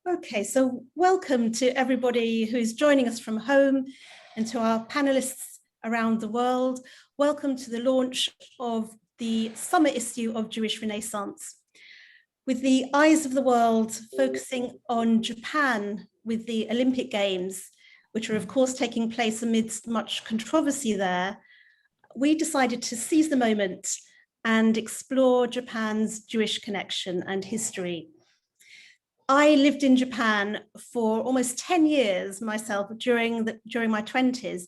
Okay, so welcome to everybody who's joining us from home and to our panelists around the world. Welcome to the launch of the summer issue of Jewish Renaissance. With the eyes of the world focusing on Japan with the Olympic Games, which are of course taking place amidst much controversy there, we decided to seize the moment and explore Japan's Jewish connection and history. I lived in Japan for almost 10 years myself during my 20s.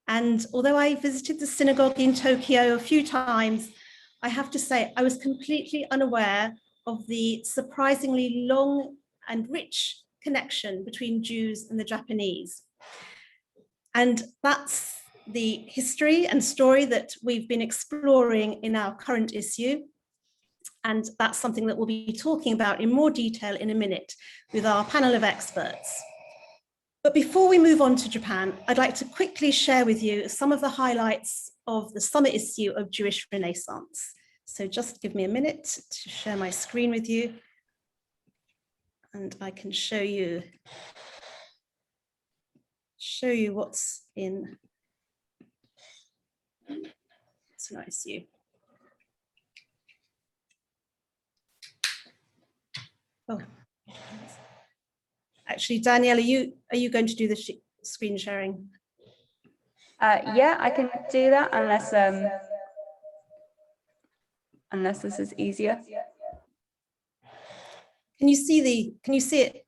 And although I visited the synagogue in Tokyo a few times, I have to say I was completely unaware of the surprisingly long and rich connection between Jews and the Japanese. And that's the history and story that we've been exploring in our current issue. And that's something that we'll be talking about in more detail in a minute with our panel of experts. But before we move on to Japan, I'd like to quickly share with you some of the highlights of the summer issue of Jewish Renaissance. So just give me a minute to share my screen with you. And I can show you what's in tonight's issue. Oh, actually, Danielle, are you going to do the screen sharing? Yeah, I can do that unless this is easier. Can you see it?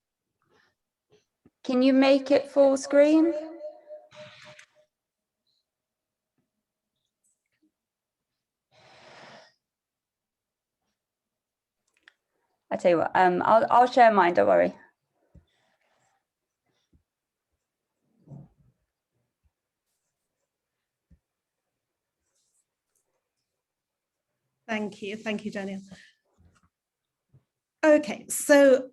Can you make it full screen? I tell you what, I'll share mine, don't worry. Thank you, Daniel. Okay, so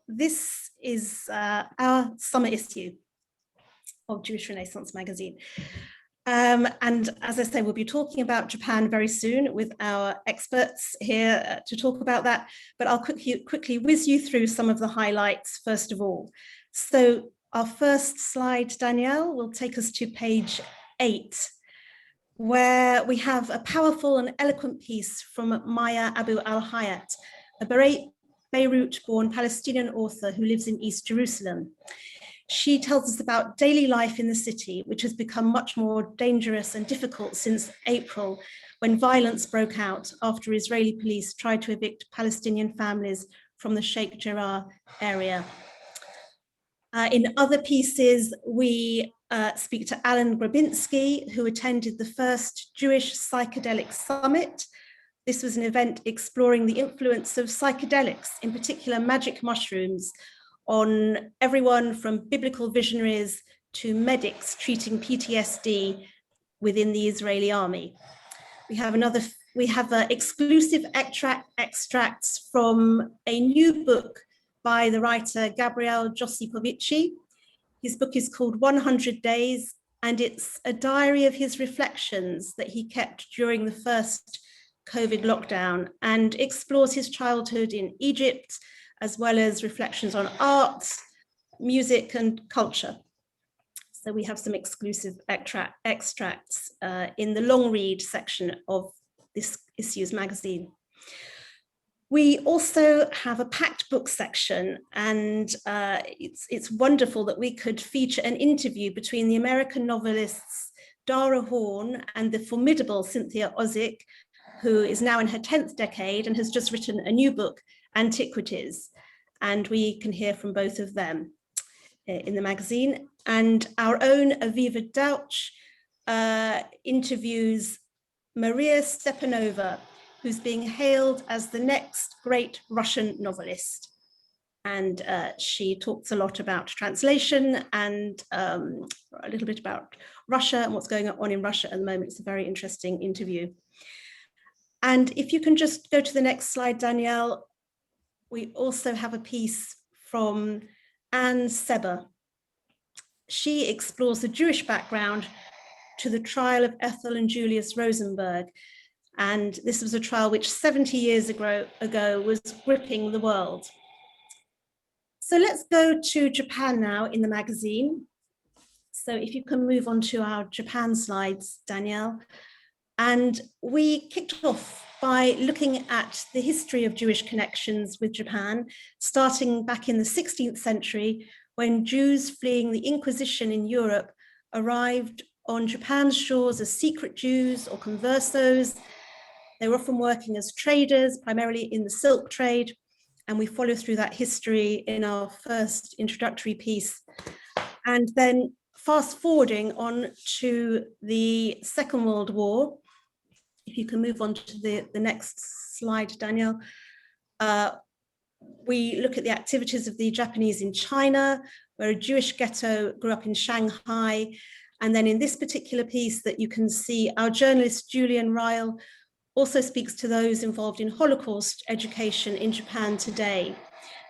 this is our summer issue of Jewish Renaissance magazine. And as I say, we'll be talking about Japan very soon with our experts here to talk about that, but I'll quickly whiz you through some of the highlights first of all. So our first slide, Danielle, will take us to page 8, where we have a powerful and eloquent piece from Maya Abu al-Hayat, a Beirut-born Palestinian author who lives in East Jerusalem. She tells us about daily life in the city, which has become much more dangerous and difficult since April, when violence broke out after Israeli police tried to evict Palestinian families from the Sheikh Jarrah area. In other pieces, we speak to Alan Grabinski, who attended the first Jewish Psychedelic Summit. This was an event exploring the influence of psychedelics, in particular magic mushrooms, on everyone from biblical visionaries to medics treating PTSD within the Israeli army. We have exclusive extracts from a new book by the writer Gabriel Josipovici. His book is called 100 Days, and it's a diary of his reflections that he kept during the first COVID lockdown and explores his childhood in Egypt, as well as reflections on art, music, and culture. So we have some exclusive extracts in the long read section of this issue's magazine. We also have a packed book section, and it's wonderful that we could feature an interview between the American novelists Dara Horn and the formidable Cynthia Ozick, who is now in her 10th decade and has just written a new book, Antiquities, and we can hear from both of them in the magazine. And our own Aviva Dauch interviews Maria Stepanova, who's being hailed as the next great Russian novelist. And she talks a lot about translation and a little bit about Russia and what's going on in Russia at the moment. It's a very interesting interview. And if you can just go to the next slide, Danielle, we also have a piece from Anne Seber. She explores the Jewish background to the trial of Ethel and Julius Rosenberg. And this was a trial which 70 years ago was gripping the world. So let's go to Japan now in the magazine. So if you can move on to our Japan slides, Danielle. And we kicked off by looking at the history of Jewish connections with Japan, starting back in the 16th century, when Jews fleeing the Inquisition in Europe arrived on Japan's shores as secret Jews or conversos. They were often working as traders, primarily in the silk trade. And we follow through that history in our first introductory piece. And then fast forwarding on to the Second World War, if you can move on to the next slide, Danielle. We look at the activities of the Japanese in China, where a Jewish ghetto grew up in Shanghai. And then in this particular piece that you can see, our journalist Julian Ryle also speaks to those involved in Holocaust education in Japan today.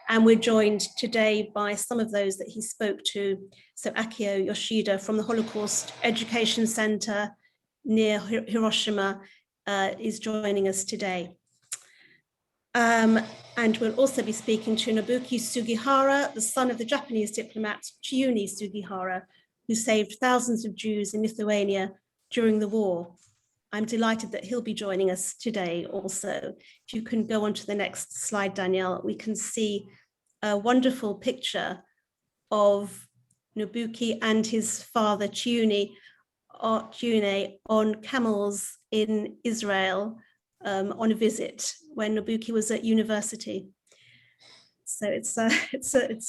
And we're joined today by some of those that he spoke to. So Akio Yoshida from the Holocaust Education Centre near Hiroshima is joining us today. And we'll also be speaking to Nobuki Sugihara, the son of the Japanese diplomat Chiune Sugihara, who saved thousands of Jews in Lithuania during the war. I'm delighted that he'll be joining us today also. If you can go on to the next slide, Danielle, we can see a wonderful picture of Nobuki and his father Chiune on camels in Israel on a visit when Nobuki was at university. So it's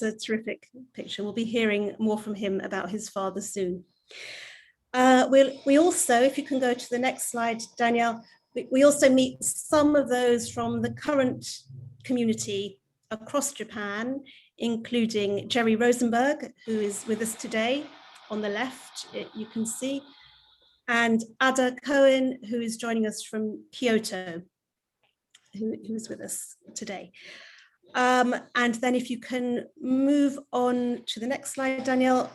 a terrific picture. We'll be hearing more from him about his father soon. We also, if you can go to the next slide, Danielle, we also meet some of those from the current community across Japan, including Jerry Rosenberg, who is with us today on the left, you can see, and Ada Cohen, who is joining us from Kyoto, who is with us today. And then if you can move on to the next slide, Danielle,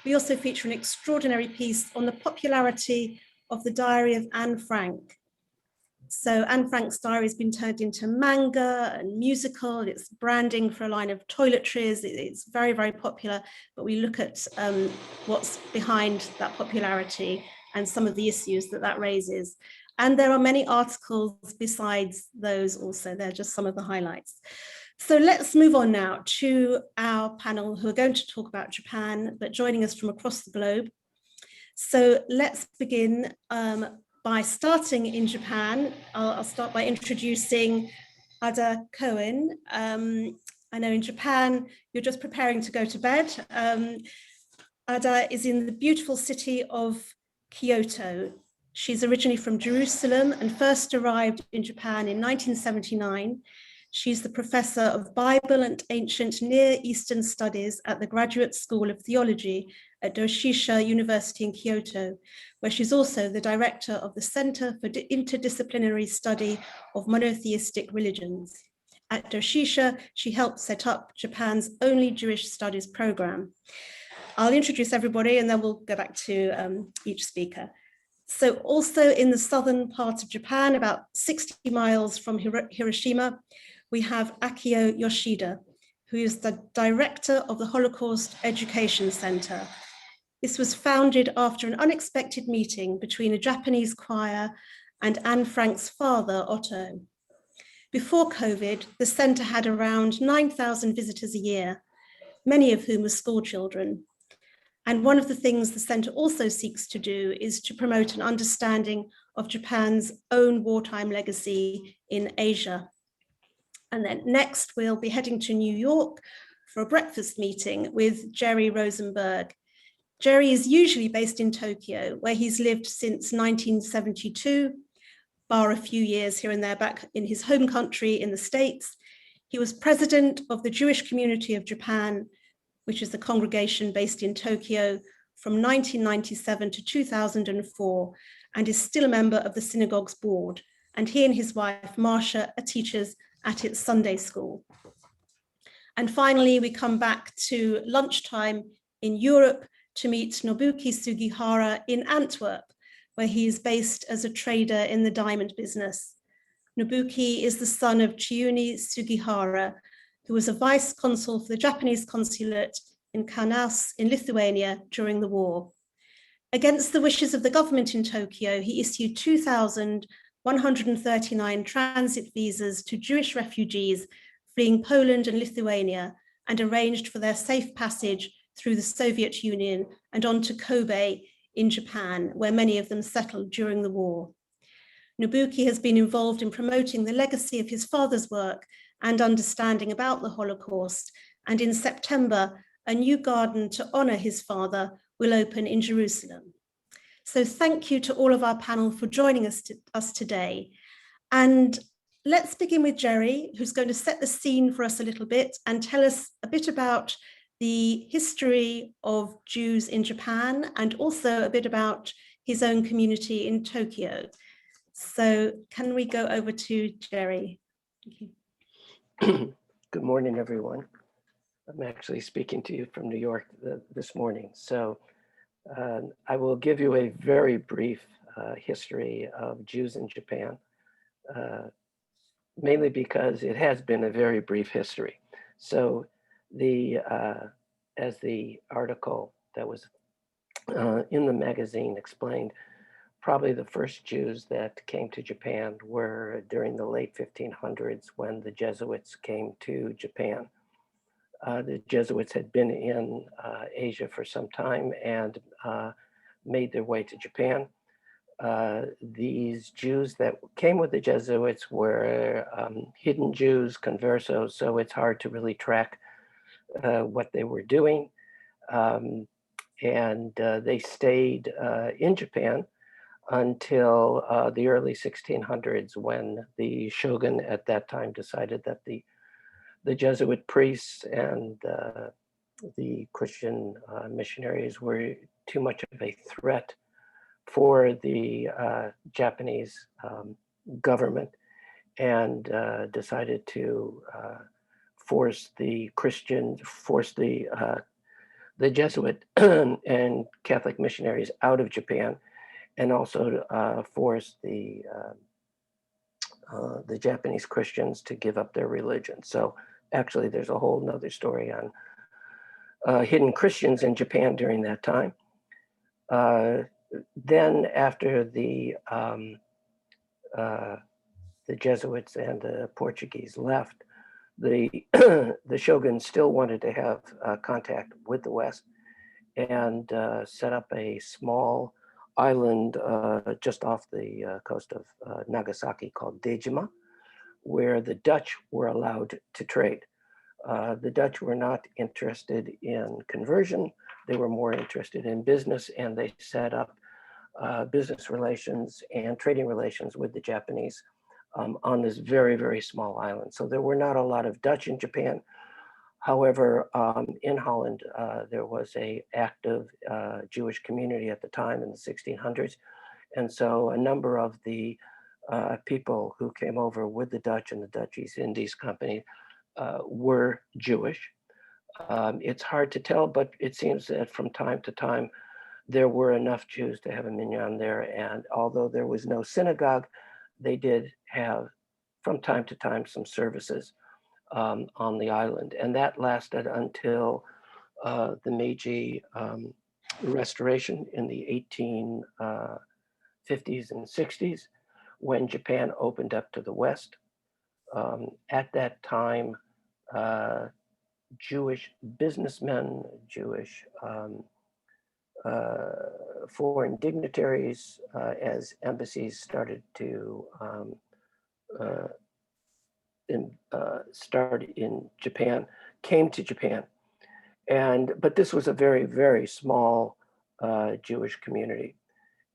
we also feature an extraordinary piece on the popularity of the diary of Anne Frank. So Anne Frank's diary has been turned into manga and musical. It's branding for a line of toiletries. It's very, very popular, but we look at what's behind that popularity and some of the issues that raises. And there are many articles besides those also. They're just some of the highlights. So let's move on now to our panel who are going to talk about Japan, but joining us from across the globe. So let's begin by starting in Japan. I'll start by introducing Ada Cohen. I know in Japan, you're just preparing to go to bed. Ada is in the beautiful city of Kyoto. She's originally from Jerusalem and first arrived in Japan in 1979. She's the professor of Bible and Ancient Near Eastern Studies at the Graduate School of Theology at Doshisha University in Kyoto, where she's also the director of the Center for Interdisciplinary Study of Monotheistic Religions. At Doshisha, she helped set up Japan's only Jewish studies program. I'll introduce everybody and then we'll go back to each speaker. So also in the southern part of Japan, about 60 miles from Hiroshima, we have Akio Yoshida, who is the director of the Holocaust Education Centre. This was founded after an unexpected meeting between a Japanese choir and Anne Frank's father, Otto. Before COVID, the centre had around 9,000 visitors a year, many of whom were school children. And one of the things the centre also seeks to do is to promote an understanding of Japan's own wartime legacy in Asia. And then next, we'll be heading to New York for a breakfast meeting with Jerry Rosenberg. Jerry is usually based in Tokyo, where he's lived since 1972, bar a few years here and there back in his home country in the States. He was president of the Jewish Community of Japan, which is the congregation based in Tokyo from 1997 to 2004, and is still a member of the synagogue's board. And he and his wife, Marcia, are teachers at its Sunday school. And finally, we come back to lunchtime in Europe to meet Nobuki Sugihara in Antwerp, where he is based as a trader in the diamond business. Nobuki is the son of Chiune Sugihara, who was a vice consul for the Japanese consulate in Kaunas in Lithuania during the war. Against the wishes of the government in Tokyo, he issued 2,139 transit visas to Jewish refugees fleeing Poland and Lithuania, and arranged for their safe passage through the Soviet Union and on to Kobe in Japan, where many of them settled during the war. Nobuki has been involved in promoting the legacy of his father's work and understanding about the Holocaust, and in September, a new garden to honor his father will open in Jerusalem. So thank you to all of our panel for joining us today. And let's begin with Jerry, who's going to set the scene for us a little bit and tell us a bit about the history of Jews in Japan and also a bit about his own community in Tokyo. So can we go over to Jerry? Thank you. Good morning, everyone. I'm actually speaking to you from New York this morning. So I will give you a very brief history of Jews in Japan, mainly because it has been a very brief history. So as the article that was in the magazine explained, probably the first Jews that came to Japan were during the late 1500s when the Jesuits came to Japan. The Jesuits had been in Asia for some time and made their way to Japan. These Jews that came with the Jesuits were hidden Jews, conversos, so it's hard to really track what they were doing. And they stayed in Japan until the early 1600s, when the shogun at that time decided that the Jesuit priests and the Christian missionaries were too much of a threat for the Japanese government, and decided to force the Jesuit and Catholic missionaries out of Japan, and also force the Japanese Christians to give up their religion. So actually, there's a whole nother story on hidden Christians in Japan during that time. Then after the Jesuits and the Portuguese left, the shogun still wanted to have contact with the West, and set up a small island just off the coast of Nagasaki called Dejima, where the Dutch were allowed to trade. The Dutch were not interested in conversion. They were more interested in business, and they set up business relations and trading relations with the Japanese on this very, very small island. So there were not a lot of Dutch in Japan. However, in Holland, there was an active Jewish community at the time in the 1600s. And so a number of the people who came over with the Dutch and the Dutch East Indies Company were Jewish. It's hard to tell, but it seems that from time to time, there were enough Jews to have a minyan there. And although there was no synagogue, they did have, from time to time, some services on the island. And that lasted until the Meiji Restoration in the 1850s and 60s, when Japan opened up to the West. At that time, Jewish businessmen, Jewish foreign dignitaries, as embassies started to start in Japan, came to Japan. But this was a very, very small Jewish community,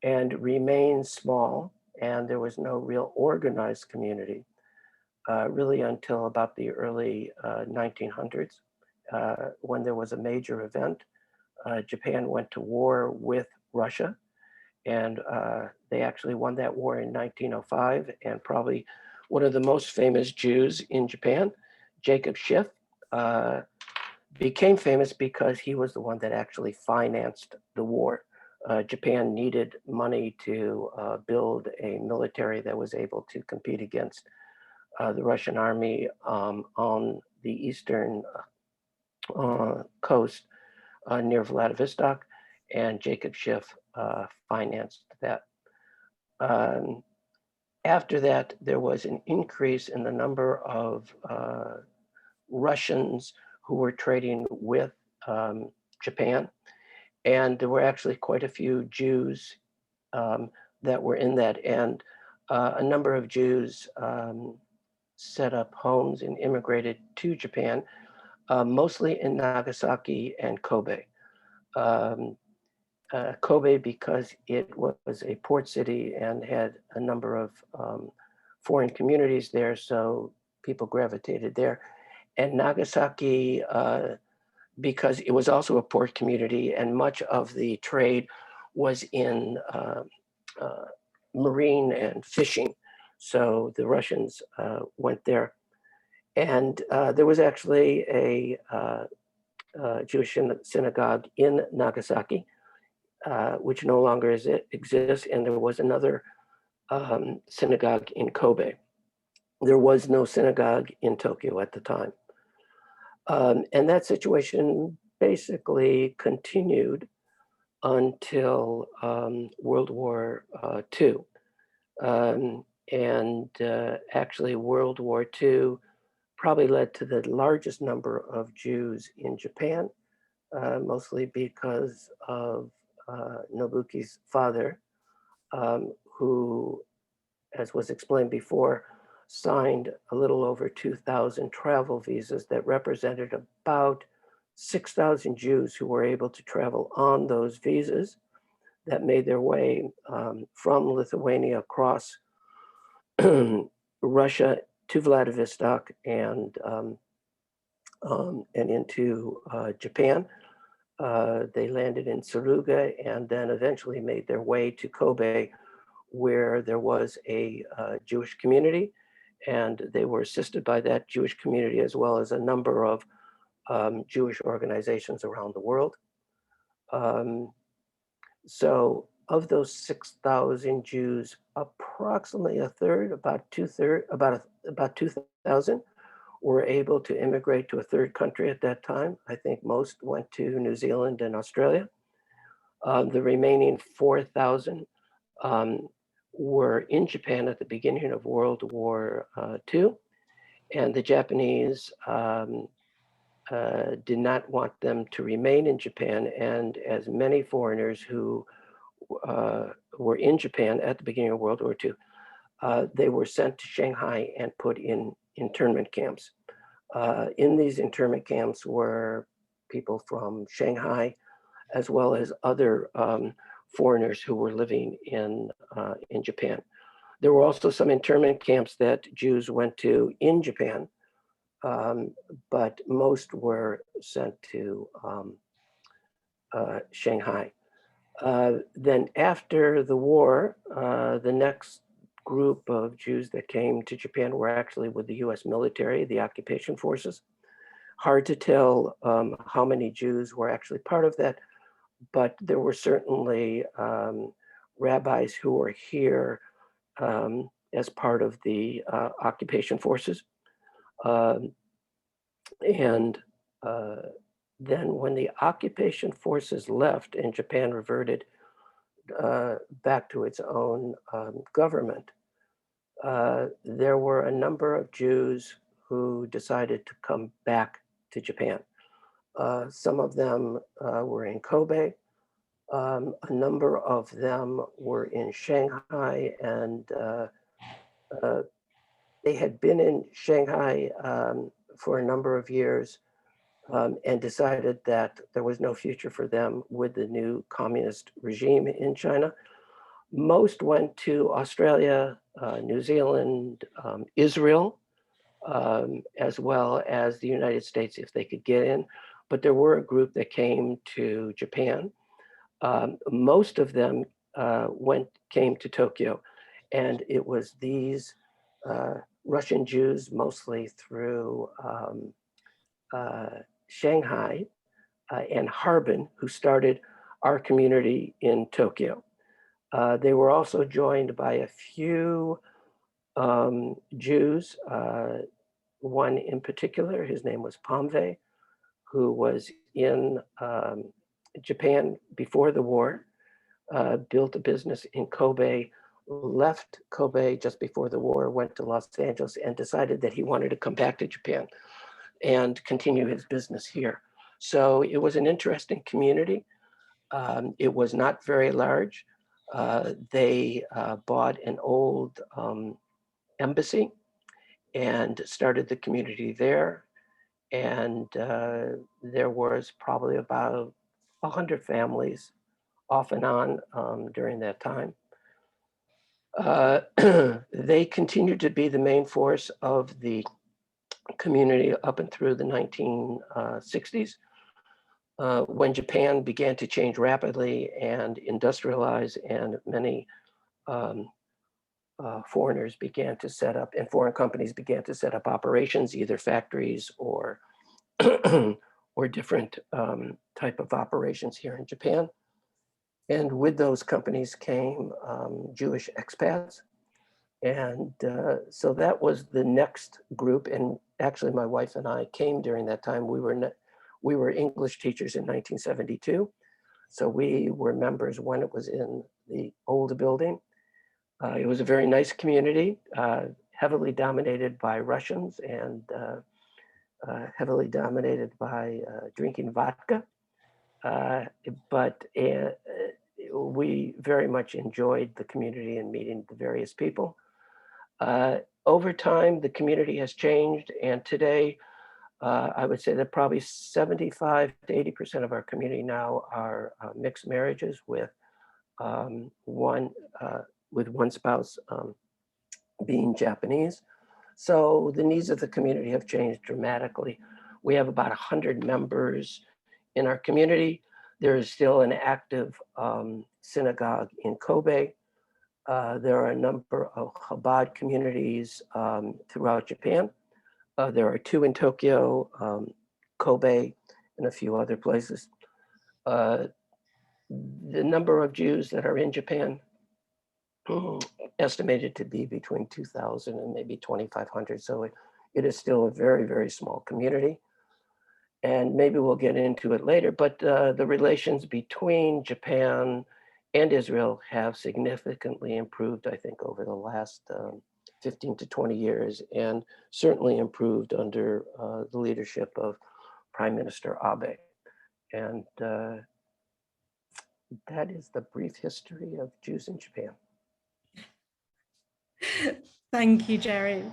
and remained small, and there was no real organized community really until about the early 1900s, when there was a major event. Japan went to war with Russia, and they actually won that war in 1905, and probably one of the most famous Jews in Japan, Jacob Schiff, became famous because he was the one that actually financed the war. Japan needed money to build a military that was able to compete against the Russian army on the eastern coast near Vladivostok, and Jacob Schiff financed that. After that, there was an increase in the number of Russians who were trading with Japan. And there were actually quite a few Jews that were in that. And a number of Jews set up homes and immigrated to Japan, mostly in Nagasaki and Kobe. Kobe, because it was a port city and had a number of foreign communities there, so people gravitated there. And Nagasaki, because it was also a port community, and much of the trade was in marine and fishing. So the Russians went there. And there was actually a Jewish synagogue in Nagasaki, which no longer exists. And there was another synagogue in Kobe. There was no synagogue in Tokyo at the time. And that situation basically continued until World War II. Actually, World War II probably led to the largest number of Jews in Japan, mostly because of Nobuki's father, who, as was explained before, signed a little over 2,000 travel visas that represented about 6,000 Jews who were able to travel on those visas that made their way from Lithuania across Russia to Vladivostok and into Japan. They landed in Suruga and then eventually made their way to Kobe, where there was a Jewish community, and they were assisted by that Jewish community as well as a number of Jewish organizations around the world. So of those 6,000 Jews, approximately a third, about 2,000 were able to immigrate to a third country at that time. I think most went to New Zealand and Australia. The remaining 4,000 were in Japan at the beginning of World War II, and the Japanese did not want them to remain in Japan, and as many foreigners who were in Japan at the beginning of World War II, they were sent to Shanghai and put in internment camps. In these internment camps were people from Shanghai, as well as other foreigners who were living in Japan. There were also some internment camps that Jews went to in Japan, but most were sent to Shanghai. Then after the war, the next group of Jews that came to Japan were actually with the US military, the occupation forces. Hard to tell how many Jews were actually part of that, but there were certainly rabbis who were here as part of the occupation forces. Then when the occupation forces left and Japan reverted back to its own government, there were a number of Jews who decided to come back to Japan. Some of them were in Kobe. A number of them were in Shanghai, and they had been in Shanghai for a number of years and decided that there was no future for them with the new communist regime in China. Most went to Australia, New Zealand, Israel, as well as the United States if they could get in. But there were a group that came to Japan. Most of them came to Tokyo, and it was these Russian Jews, mostly through Shanghai and Harbin, who started our community in Tokyo. They were also joined by a few Jews, one in particular. His name was Pomve, who was in Japan before the war, built a business in Kobe, left Kobe just before the war, went to Los Angeles, and decided that he wanted to come back to Japan and continue his business here. So it was an interesting community. It was not very large. They bought an old embassy and started the community there. And there was probably about 100 families off and on during that time. They continued to be the main force of the community up and through the 1960s. When Japan began to change rapidly and industrialize, and many foreigners began to set up, and foreign companies began to set up operations, either factories or or different type of operations here in Japan. And with those companies came Jewish expats. And so that was the next group. And actually my wife and I came during that time. We were English teachers in 1972. So we were members when it was in the old building. It was a very nice community, heavily dominated by Russians and heavily dominated by drinking vodka. But we very much enjoyed the community and meeting the various people. Over time, the community has changed, and today, I would say that probably 75 to 80% of our community now are mixed marriages with one spouse being Japanese. So the needs of the community have changed dramatically. We have about 100 members in our community. There is still an active synagogue in Kobe. There are a number of Chabad communities throughout Japan. There are 2 in Tokyo, Kobe, and a few other places. The number of Jews that are in Japan, estimated to be between 2,000 and maybe 2,500. So it is still a very, very small community. And maybe we'll get into it later, but the relations between Japan and Israel have significantly improved, I think, over the last 15 to 20 years, and certainly improved under the leadership of Prime Minister Abe. And that is the brief history of Jews in Japan. Thank you, Jerry.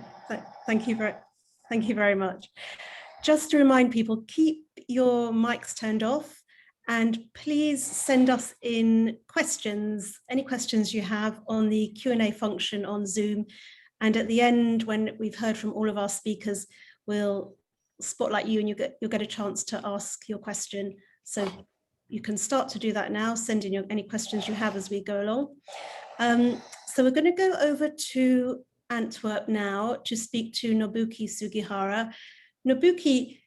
Thank you very much. Just to remind people, keep your mics turned off, and please send us in questions, any questions you have on the Q&A function on Zoom. And at the end, when we've heard from all of our speakers, we'll spotlight you and you'll get a chance to ask your question. So you can start to do that now, send in any questions you have as we go along. So we're going to go over to Antwerp now to speak to Nobuki Sugihara. Nobuki,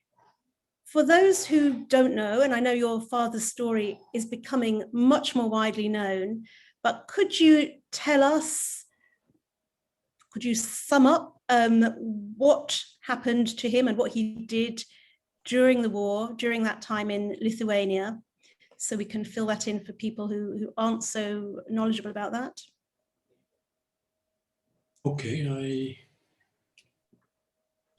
for those who don't know, and I know your father's story is becoming much more widely known, but could you tell us, could you sum up what happened to him and what he did during the war, during that time in Lithuania, so we can fill that in for people who aren't so knowledgeable about that? Okay,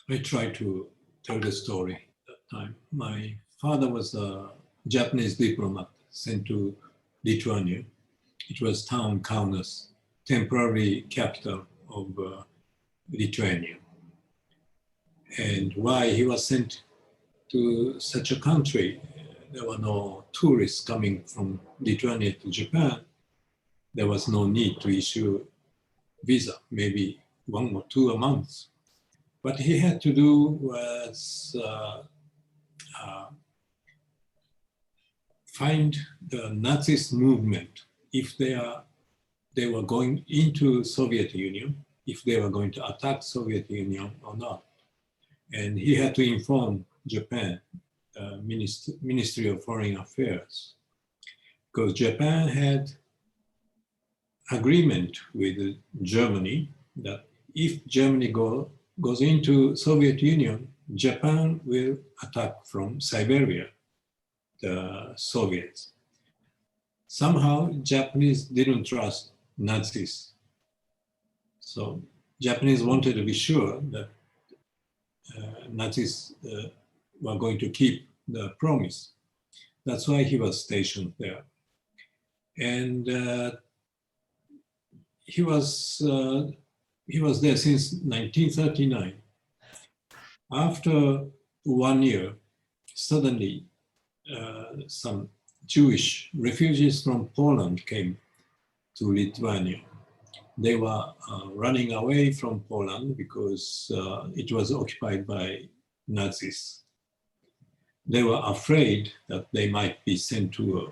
I try to tell the story at that time. My father was a Japanese diplomat sent to Lithuania. It was town Kaunas, temporary capital of Lithuania. And why he was sent to such a country? There were no tourists coming from Lithuania to Japan. There was no need to issue visa, maybe 1 or 2 a month. What he had to do was find the Nazist movement, if they were going into Soviet Union, if they were going to attack Soviet Union or not. And he had to inform Japan, Ministry of Foreign Affairs, because Japan had agreement with Germany that if Germany go goes into Soviet Union, Japan will attack from Siberia, the Soviets. Somehow, Japanese didn't trust Nazis. So Japanese wanted to be sure that Nazis were going to keep the promise. That's why he was stationed there. And he was there since 1939. After 1 year, suddenly some Jewish refugees from Poland came to Lithuania. They were running away from Poland because it was occupied by Nazis. They were afraid that they might be sent to a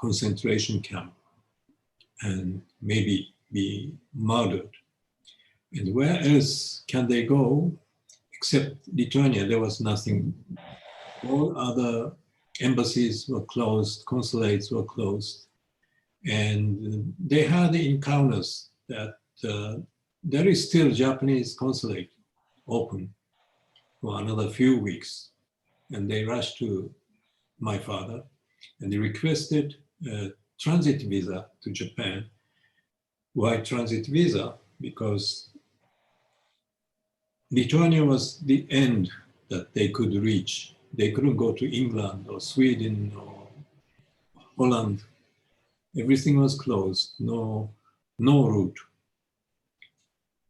concentration camp and maybe be murdered. And where else can they go except Lithuania? There was nothing. All other embassies were closed, consulates were closed. And they had encounters that there is still Japanese consulate open for another few weeks. And they rushed to my father and they requested a transit visa to Japan. Why transit visa? Because Lithuania was the end that they could reach. They couldn't go to England or Sweden or Holland. Everything was closed, no route.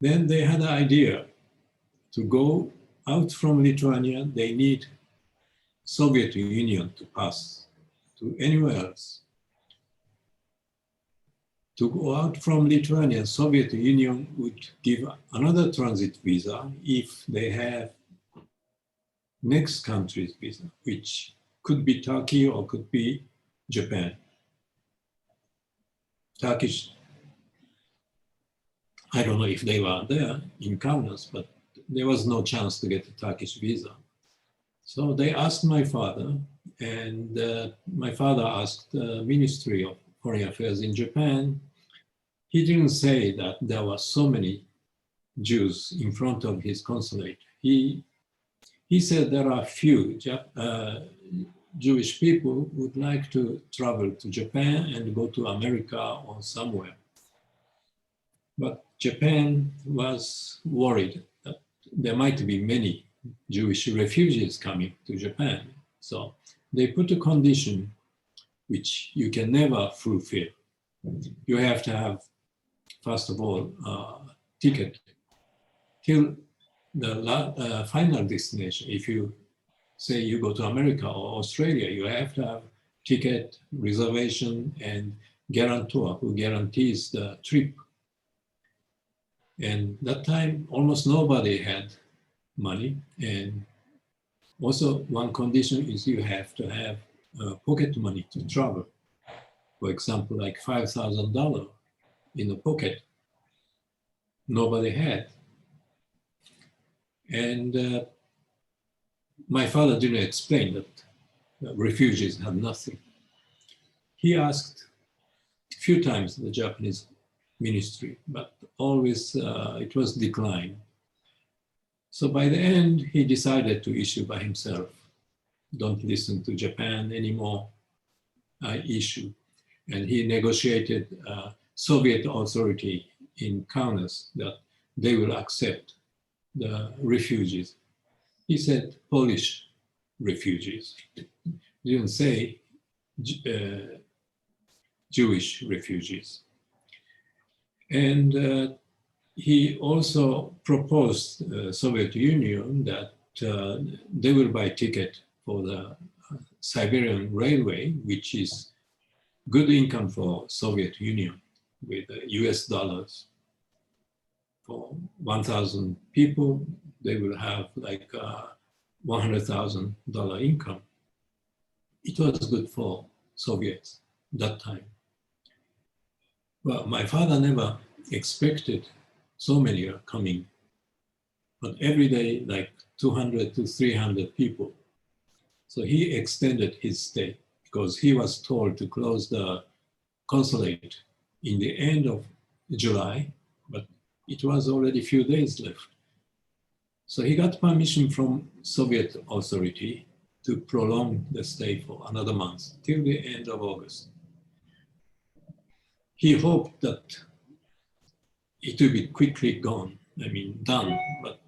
Then they had an idea to go out from Lithuania. They need Soviet Union to pass to anywhere else. To go out from Lithuania, Soviet Union would give another transit visa if they have next country's visa, which could be Turkey or could be Japan. Turkish, I don't know if they were there in Kaunas, but there was no chance to get a Turkish visa. So they asked my father, and my father asked the Ministry of Foreign Affairs in Japan. He didn't say that there were so many Jews in front of his consulate. He said there are few Jewish people who would like to travel to Japan and go to America or somewhere. But Japan was worried that there might be many Jewish refugees coming to Japan. So they put a condition which you can never fulfill. You have to have, first of all, a ticket till the final destination. If you say you go to America or Australia, you have to have ticket, reservation, and guarantor who guarantees the trip. And that time, almost nobody had money. And also one condition is you have to have pocket money to travel. For example, like $5,000 in a pocket. Nobody had. And my father didn't explain that refugees had nothing. He asked a few times the Japanese ministry, but always it was declined. So by the end, he decided to issue by himself. Don't listen to Japan anymore, I issue. And he negotiated Soviet authority in Kaunas that they will accept the refugees. He said Polish refugees. He didn't say Jewish refugees. And he also proposed Soviet Union that they will buy ticket for the Siberian Railway, which is good income for Soviet Union with US dollars. For 1,000 people, they will have like $100,000 income. It was good for Soviets that time. Well, my father never expected so many are coming, but every day like 200 to 300 people. So he extended his stay because he was told to close the consulate in the end of July, but it was already a few days left. So he got permission from Soviet authority to prolong the stay for another month till the end of August. He hoped that it will be quickly gone, done, but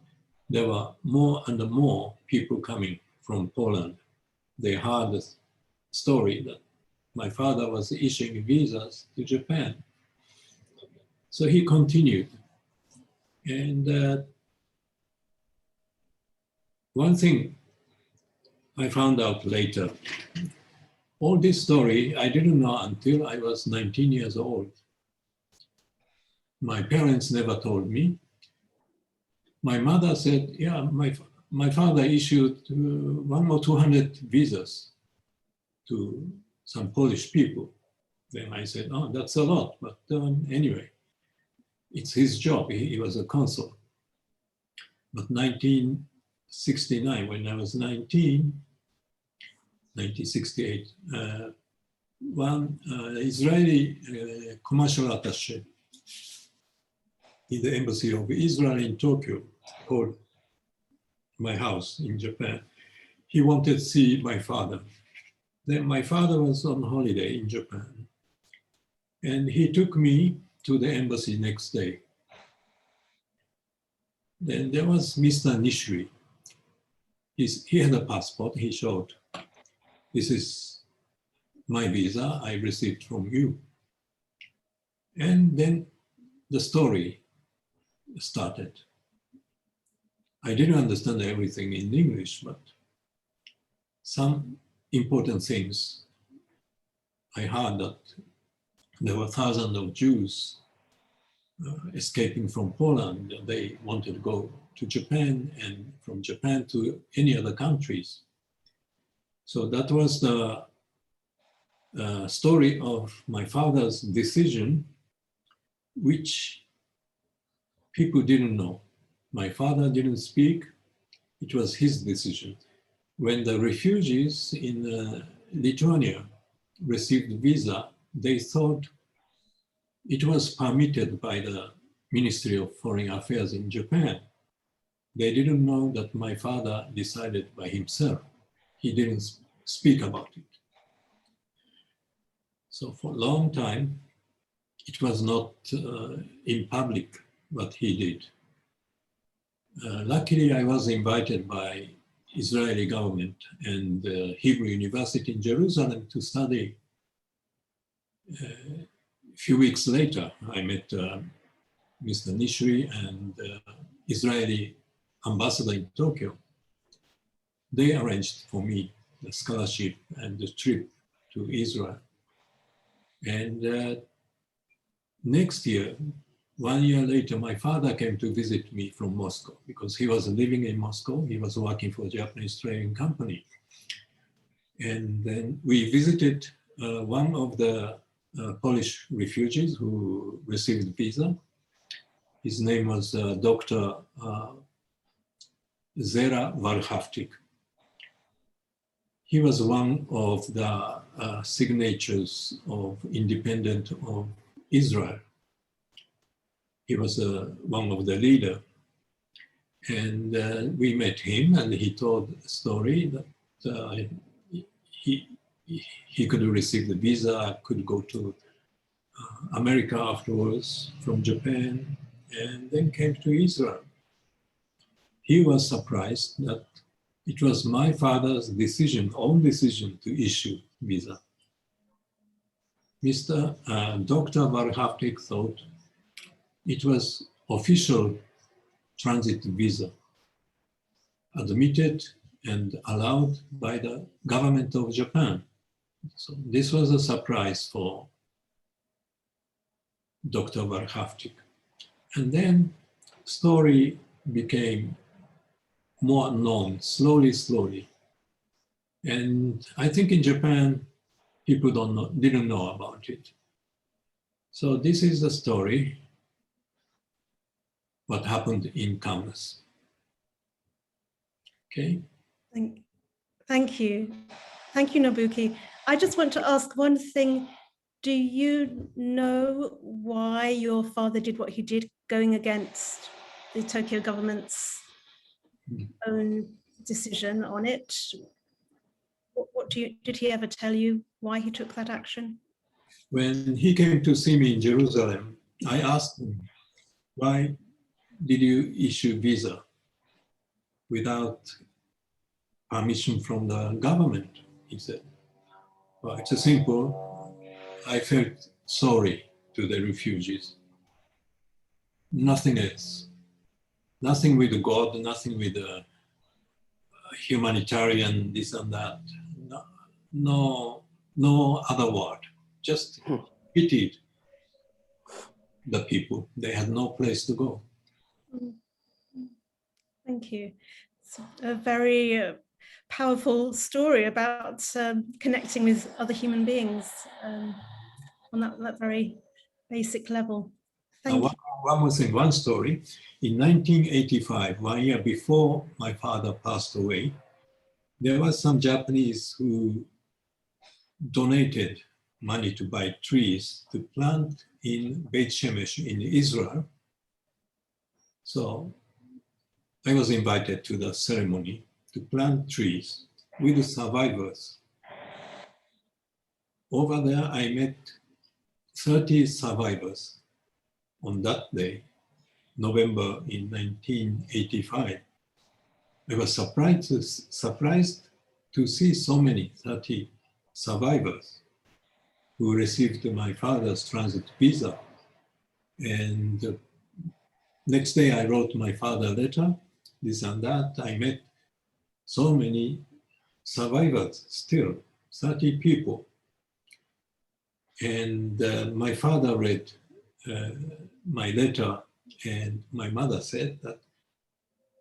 there were more and more people coming from Poland. They heard the story that my father was issuing visas to Japan. So he continued. And one thing I found out later, all this story I didn't know until I was 19 years old. My parents never told me. My mother said, yeah, my father issued 100 or 200 visas to some Polish people. Then I said, oh, that's a lot, but anyway, it's his job. He was a consul. But 1969, when I was 19, 1968, one Israeli commercial attaché in the embassy of Israel in Tokyo called my house in Japan. He wanted to see my father. Then my father was on holiday in Japan. And he took me to the embassy next day. Then there was Mr. Nishri. He had a passport, he showed. This is my visa I received from you. And then the story started. I didn't understand everything in English, but some important things. I heard that there were thousands of Jews escaping from Poland. They wanted to go to Japan and from Japan to any other countries. So that was the story of my father's decision, which people didn't know. My father didn't speak. It was his decision. When the refugees in Lithuania received visa, they thought it was permitted by the Ministry of Foreign Affairs in Japan. They didn't know that my father decided by himself. He didn't speak about it. So for a long time, it was not in public what he did. Luckily, I was invited by Israeli government and Hebrew University in Jerusalem to study. A few weeks later, I met Mr. Nishri and Israeli ambassador in Tokyo. They arranged for me the scholarship and the trip to Israel. And next year, 1 year later, my father came to visit me from Moscow because he was living in Moscow. He was working for a Japanese trading company. And then we visited one of the Polish refugees who received visa. His name was Dr. Zera Warhaftik. He was one of the signatures of independence of Israel. He was one of the leaders. And we met him and he told a story that he could receive the visa, could go to America afterwards from Japan, and then came to Israel. He was surprised that it was my father's decision, own decision to issue visa. Dr. Warhaftik thought it was official transit visa, admitted and allowed by the government of Japan. So this was a surprise for Dr. Warhaftik. And then story became more known, slowly. And I think in Japan, people didn't know about it. So this is the story, what happened in Kaunas. Okay. Thank you. Thank you, Nobuki. I just want to ask one thing. Do you know why your father did what he did, going against the Tokyo government's own decision on it. Did he ever tell you why he took that action? When he came to see me in Jerusalem, I asked him, why did you issue visa without permission from the government? He said, well, it's a simple, I felt sorry to the refugees. Nothing else. Nothing with God, nothing with humanitarian, this and that. No other word. Just pitied the people. They had no place to go. Thank you. It's a very powerful story about connecting with other human beings on that very basic level. Thank you. One more thing, one story. In 1985, 1 year before my father passed away, there were some Japanese who donated money to buy trees to plant in Beit Shemesh in Israel. So I was invited to the ceremony to plant trees with the survivors. Over there, I met 30 survivors on that day, November in 1985. I was surprised to see so many 30 survivors who received my father's transit visa. And the next day I wrote my father a letter, this and that. I met so many survivors still, 30 people. And my father read my letter, and my mother said that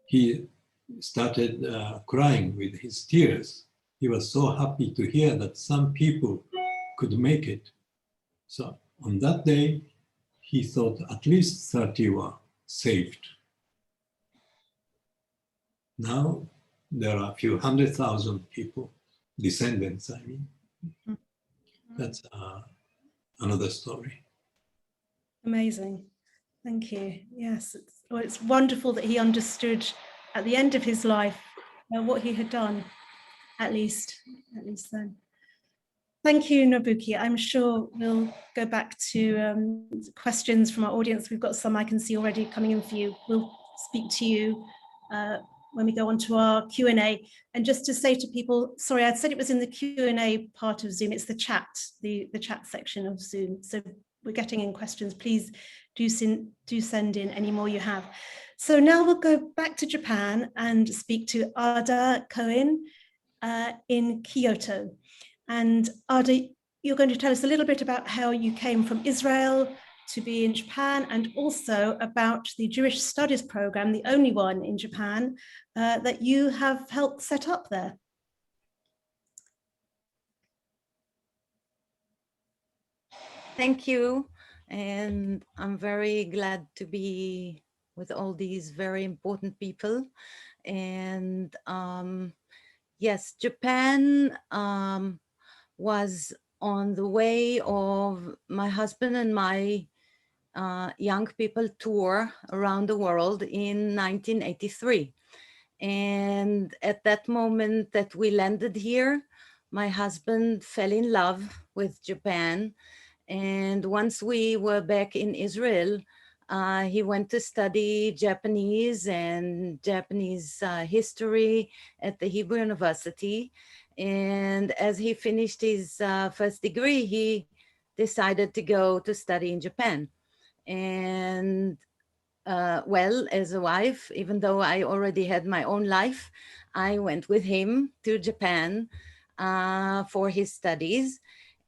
he started crying with his tears. He was so happy to hear that some people could make it. So on that day, he thought at least 30 were saved. Now there are a few 100,000 people, descendants, I mean. That's another story. Amazing. Thank you. Yes, it's wonderful that he understood at the end of his life what he had done, at least then. Thank you, Nobuki. I'm sure we'll go back to questions from our audience. We've got some I can see already coming in for you. We'll speak to you when we go on to our Q&A. And just to say to people, sorry, I said it was in the Q&A part of Zoom. It's the chat, the chat section of Zoom. So we're getting in questions. Please do send in any more you have. So now we'll go back to Japan and speak to Ada Cohen in Kyoto. And Ada, you're going to tell us a little bit about how you came from Israel to be in Japan, and also about the Jewish Studies program, the only one in Japan that you have helped set up there. Thank you. And I'm very glad to be with all these very important people. And yes, Japan was on the way of my husband and my young people tour around the world in 1983. And at that moment that we landed here, my husband fell in love with Japan. And once we were back in Israel, he went to study Japanese and Japanese history at the Hebrew University. And as he finished his first degree, he decided to go to study in Japan. And well, as a wife, even though I already had my own life, I went with him to Japan for his studies.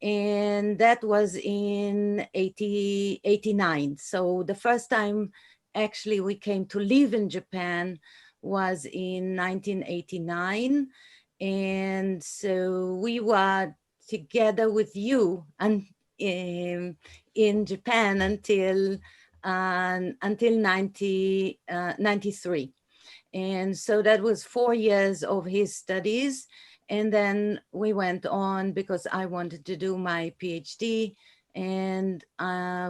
And that was in 89. So the first time actually we came to live in Japan was in 1989. And so we were together with you and in Japan until 93. And so that was 4 years of his studies. And then we went on because I wanted to do my PhD, and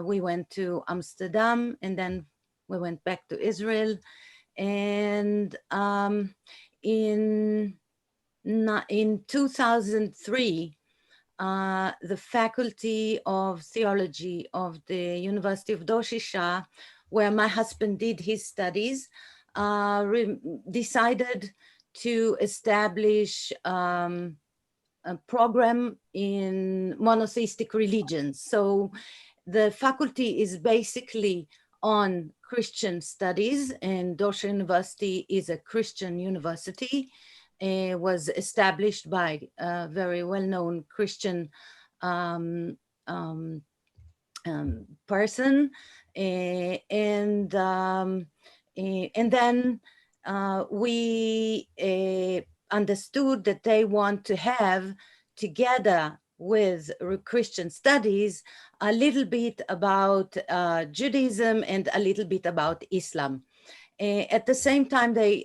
we went to Amsterdam, and then we went back to Israel. And in 2003, the Faculty of Theology of the University of Doshisha, where my husband did his studies, decided to establish a program in monotheistic religions. So the faculty is basically on Christian studies, and Dosha University is a Christian university. Was established by a very well-known Christian person, and then we understood that they want to have, together with Christian studies, a little bit about Judaism and a little bit about Islam. At the same time, the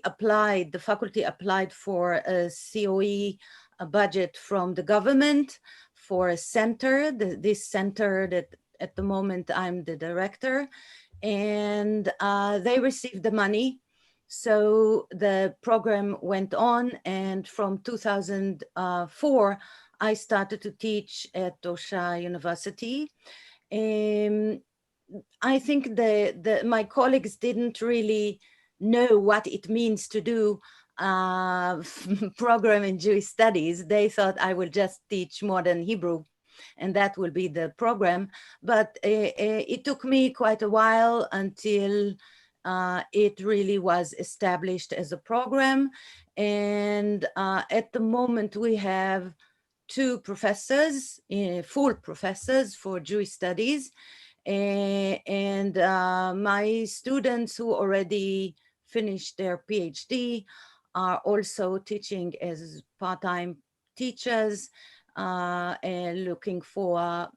faculty applied for a COE budget from the government for a center, this center that at the moment I'm the director, and they received the money. So the program went on, and from 2004, I started to teach at Dosha University. I think my colleagues didn't really know what it means to do program in Jewish studies. They thought I will just teach modern Hebrew, and that will be the program. But it took me quite a while until it really was established as a program. And at the moment we have 2 professors, full professors for Jewish studies. And my students who already finished their PhD are also teaching as part-time teachers and looking for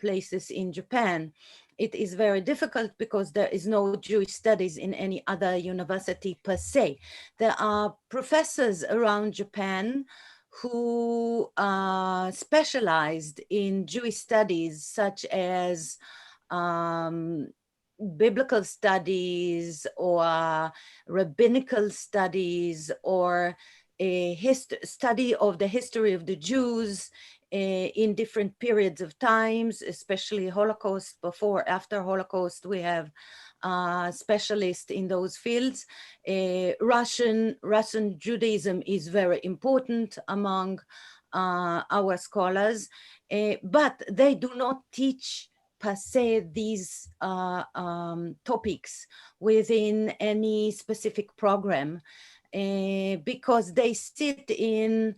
places in Japan. It is very difficult because there is no Jewish studies in any other university per se. There are professors around Japan who specialized in Jewish studies, such as biblical studies or rabbinical studies, or a study of the history of the Jews in different periods of times, especially Holocaust, before, after Holocaust. We have specialists in those fields. Russian Judaism is very important among our scholars, but they do not teach per se these topics within any specific program, because they sit in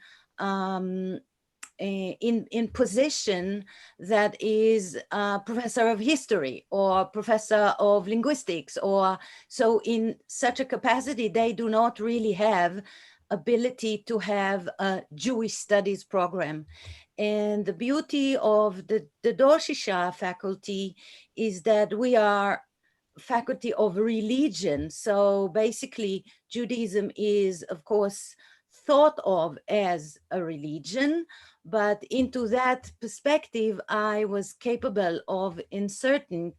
position that is professor of history or professor of linguistics, or so in such a capacity they do not really have ability to have a Jewish studies program. And the beauty of the Doshisha faculty is that we are faculty of religion. So basically Judaism is, of course, thought of as a religion, but into that perspective, I was capable of inserting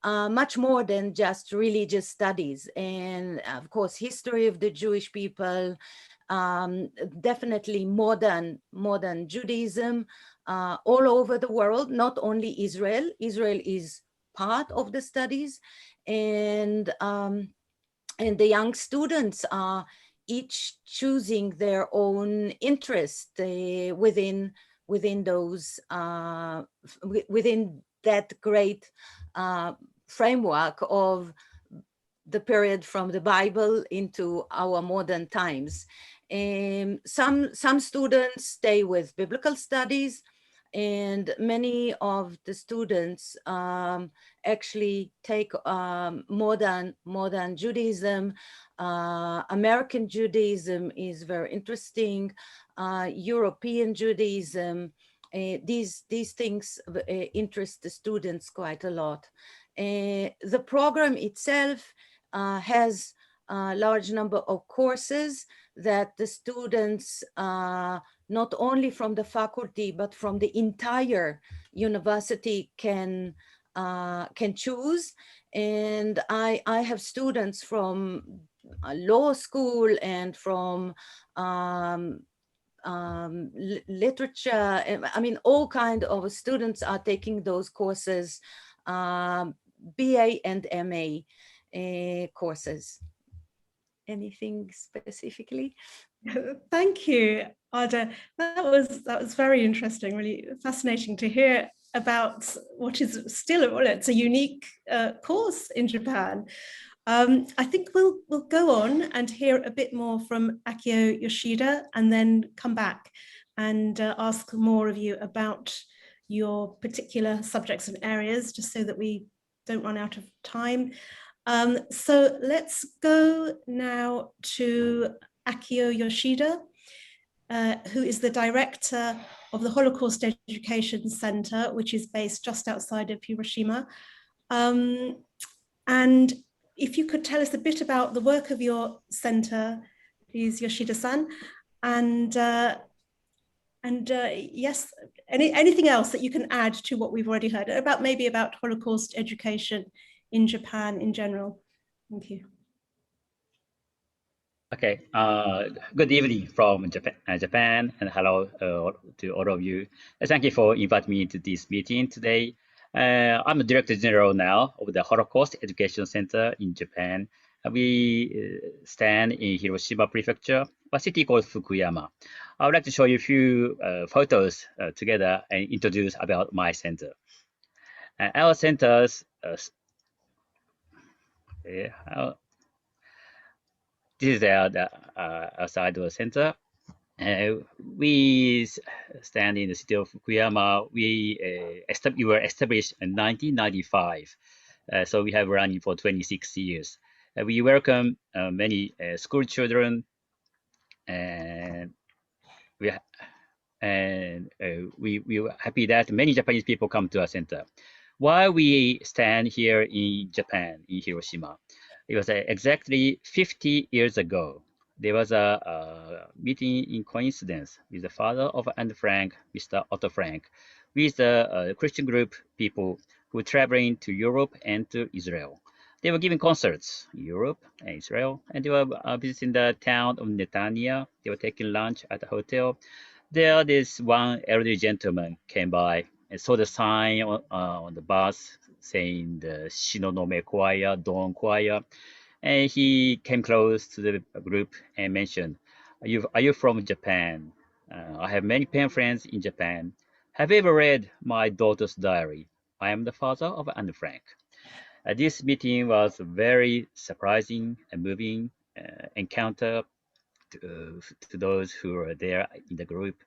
much more than just religious studies. And of course, history of the Jewish people, definitely modern Judaism all over the world, not only Israel. Israel is part of the studies, and the young students are each choosing their own interest within those within that great framework of the period from the Bible into our modern times. Some students stay with biblical studies, and many of the students actually take modern Judaism. American Judaism is very interesting. European Judaism, these things interest the students quite a lot. The program itself has a large number of courses that the students, not only from the faculty, but from the entire university can choose. And I have students from law school and from literature. I mean, all kind of students are taking those courses, BA and MA courses. Anything specifically? Thank you, Ada. That was very interesting, really fascinating to hear about what is still, well, it's a unique course in Japan. I think we'll go on and hear a bit more from Akio Yoshida and then come back and ask more of you about your particular subjects and areas, just so that we don't run out of time. So let's go now to Akio Yoshida, who is the director of the Holocaust Education Centre, which is based just outside of Hiroshima. And if you could tell us a bit about the work of your centre, please, Yoshida-san, and yes, anything else that you can add to what we've already heard about, maybe about Holocaust education in Japan in general. Thank you. Okay, good evening from Japan, and hello to all of you. Thank you for inviting me to this meeting today. I'm the Director General now of the Holocaust Education Center in Japan. We stand in Hiroshima Prefecture, a city called Fukuyama. I would like to show you a few photos together and introduce about my center. Our centers, this is the outside of the center. We stand in the city of Fukuyama. We were established in 1995, so we have running for 26 years. We welcome many school children, and we are happy that many Japanese people come to our center. Why we stand here in Japan, in Hiroshima? It was exactly 50 years ago. There was a meeting in coincidence with the father of Anne Frank, Mr. Otto Frank, with a Christian group people who were traveling to Europe and to Israel. They were giving concerts in Europe and Israel, and they were visiting the town of Netanya. They were taking lunch at a hotel. There, this one elderly gentleman came by and saw the sign on the bus saying the Shinonome Choir, Dawn Choir. And he came close to the group and mentioned, are you from Japan? I have many pen friends in Japan. Have you ever read my daughter's diary? I am the father of Anne Frank. This meeting was very surprising and moving encounter to those who were there in the group.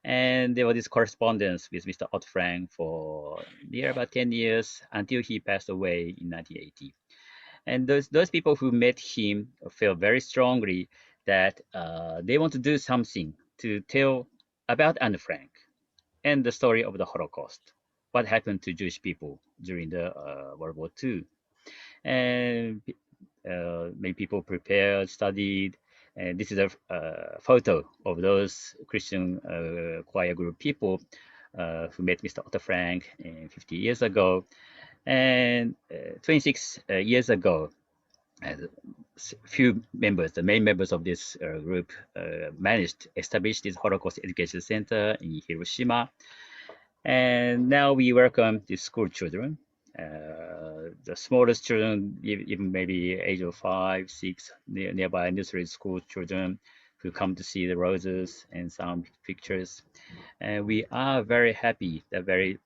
And there was this correspondence with Mr. Otto Frank for near about 10 years until he passed away in 1980. And those people who met him felt very strongly that they want to do something to tell about Anne Frank and the story of the Holocaust, what happened to Jewish people during the World War II. And many people prepared, studied, and this is a photo of those Christian choir group people who met Mr. Otto Frank 50 years ago. And 26 years ago, few members, the main members of this group, managed to establish this Holocaust Education Center in Hiroshima. And now we welcome the school children, the smallest children, even maybe age of 5, 6, nearby nursery school children who come to see the roses and some pictures. And we are very happy, they're very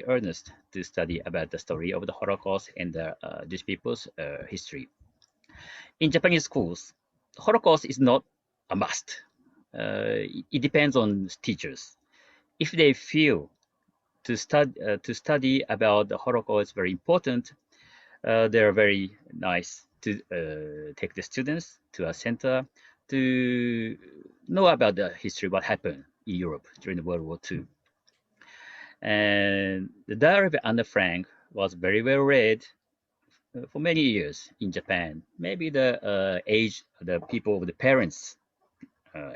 earnest to study about the story of the Holocaust and the Jewish people's history. In Japanese schools, Holocaust is not a must. It depends on teachers. If they feel to study about the Holocaust is very important, they are very nice to take the students to a center to know about the history, what happened in Europe during the World War II. And the diary of Anne Frank was very well read for many years in Japan. Maybe the age, the people, the parents'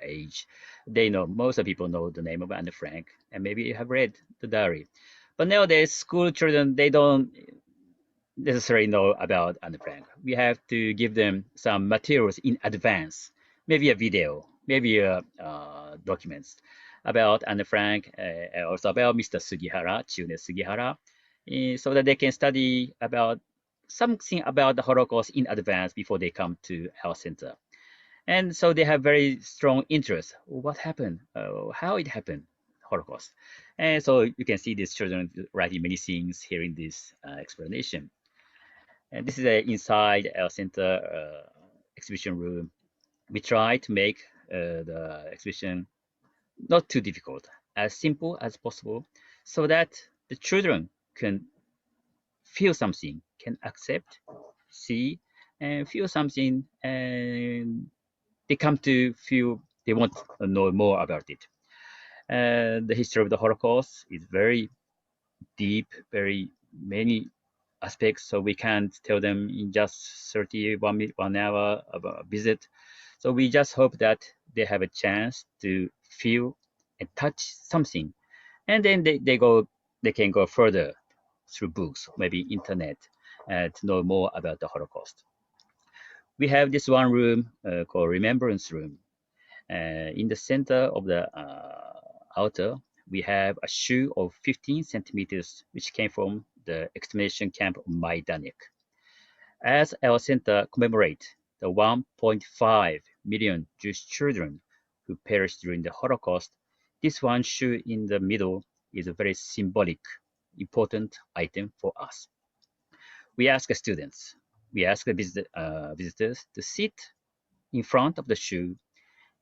age, they know, most of the people know the name of Anne Frank, and maybe you have read the diary. But nowadays, school children, they don't necessarily know about Anne Frank. We have to give them some materials in advance, maybe a video, maybe documents about Anne Frank, also about Mr. Sugihara, Chiune Sugihara, so that they can study about something about the Holocaust in advance before they come to our center. And so they have very strong interest. What happened? How it happened? Holocaust. And so you can see these children writing many things, hearing this explanation. And this is inside our center exhibition room. We try to make the exhibition not too difficult, as simple as possible, so that the children can feel something, can accept, see, and feel something, and they come to feel they want to know more about it. The history of the Holocaust is very deep, very many aspects, so we can't tell them in just 1 hour of a visit. So we just hope that they have a chance to feel and touch something, and then they can go further through books, maybe internet, to know more about the Holocaust. We have this one room called Remembrance Room. In the center of the altar, we have a shoe of 15 centimeters, which came from the extermination camp of Majdanek. As our center commemorates the 1.5 million Jewish children who perished during the Holocaust, this one shoe in the middle is a very symbolic, important item for us. We ask the students, we ask the visitors to sit in front of the shoe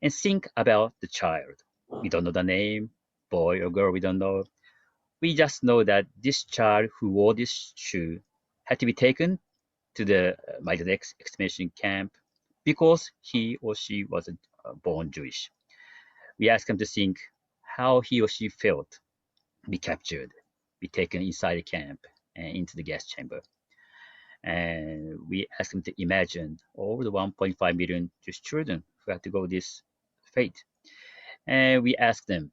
and think about the child. We don't know the name, boy or girl, we don't know. We just know that this child who wore this shoe had to be taken to the Majdanek extermination camp because he or she was born Jewish. We ask them to think how he or she felt, be captured, be taken inside the camp and into the gas chamber. And we ask them to imagine all the 1.5 million Jewish children who had to go this fate. And we ask them,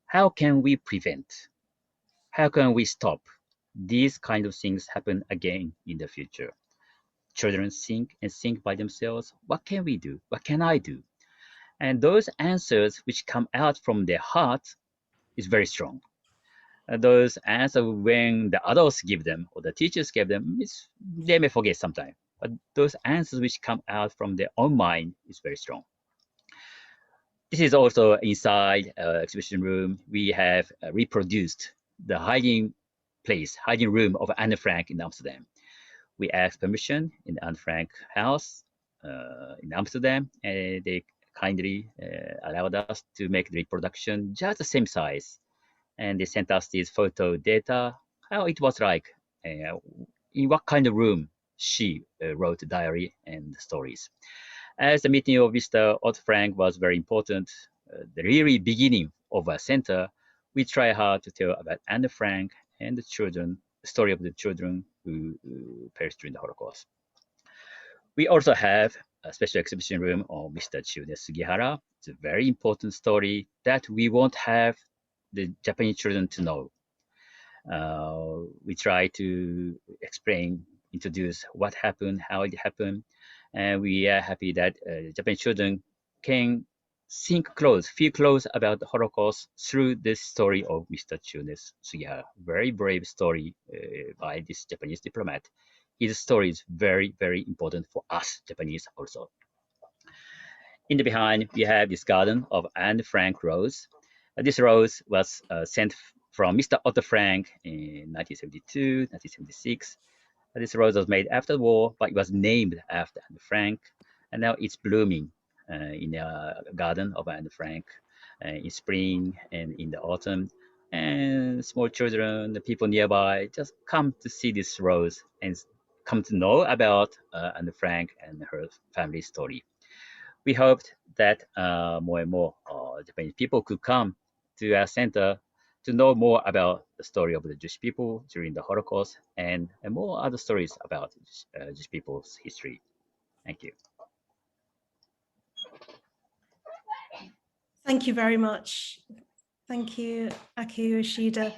how can we prevent? How can we stop these kind of things happen again in the future? Children think by themselves, what can we do? What can I do? And those answers which come out from their heart is very strong. Those answers when the adults give them or the teachers give them, they may forget sometime. But those answers which come out from their own mind is very strong. This is also inside exhibition room. We have reproduced the hiding room of Anne Frank in Amsterdam. We asked permission in the Anne Frank house in Amsterdam, and they kindly allowed us to make the reproduction just the same size. And they sent us this photo data, how it was like, in what kind of room she wrote the diary and stories. As the meeting of Mr. Otto Frank was very important, the really beginning of our center, we try hard to tell about Anne Frank and the children, the story of the children who perished during the Holocaust. We also have a special exhibition room on Mr. Chiune Sugihara. It's a very important story that we won't have the Japanese children to know. We try to explain, introduce what happened, how it happened, and we are happy that Japanese children can feel close about the Holocaust through this story of Mr. Chiune Sugihara. Very brave story by this Japanese diplomat. His story is very, very important for us Japanese also. In the behind, we have this garden of Anne Frank rose. This rose was sent from Mr. Otto Frank in 1972, 1976. This rose was made after the war, but it was named after Anne Frank, and now it's blooming in the garden of Anne Frank in spring and in the autumn. And small children, the people nearby, just come to see this rose and come to know about Anne Frank and her family story. We hoped that more and more Japanese people could come to our center to know more about the story of the Jewish people during the Holocaust and more other stories about Jewish people's history. Thank you. Thank you very much. Thank you, Akio Yoshida.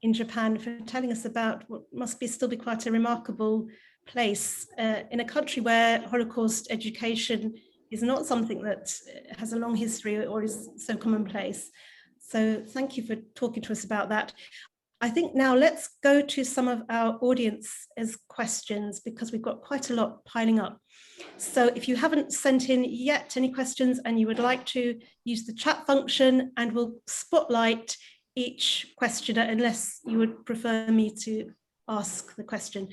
in Japan, for telling us about what must still be quite a remarkable place in a country where Holocaust education is not something that has a long history or is so commonplace. So thank you for talking to us about that. I think now let's go to some of our audience's questions, because we've got quite a lot piling up. So if you haven't sent in yet any questions and you would like to, use the chat function and we'll spotlight each questioner, unless you would prefer me to ask the question.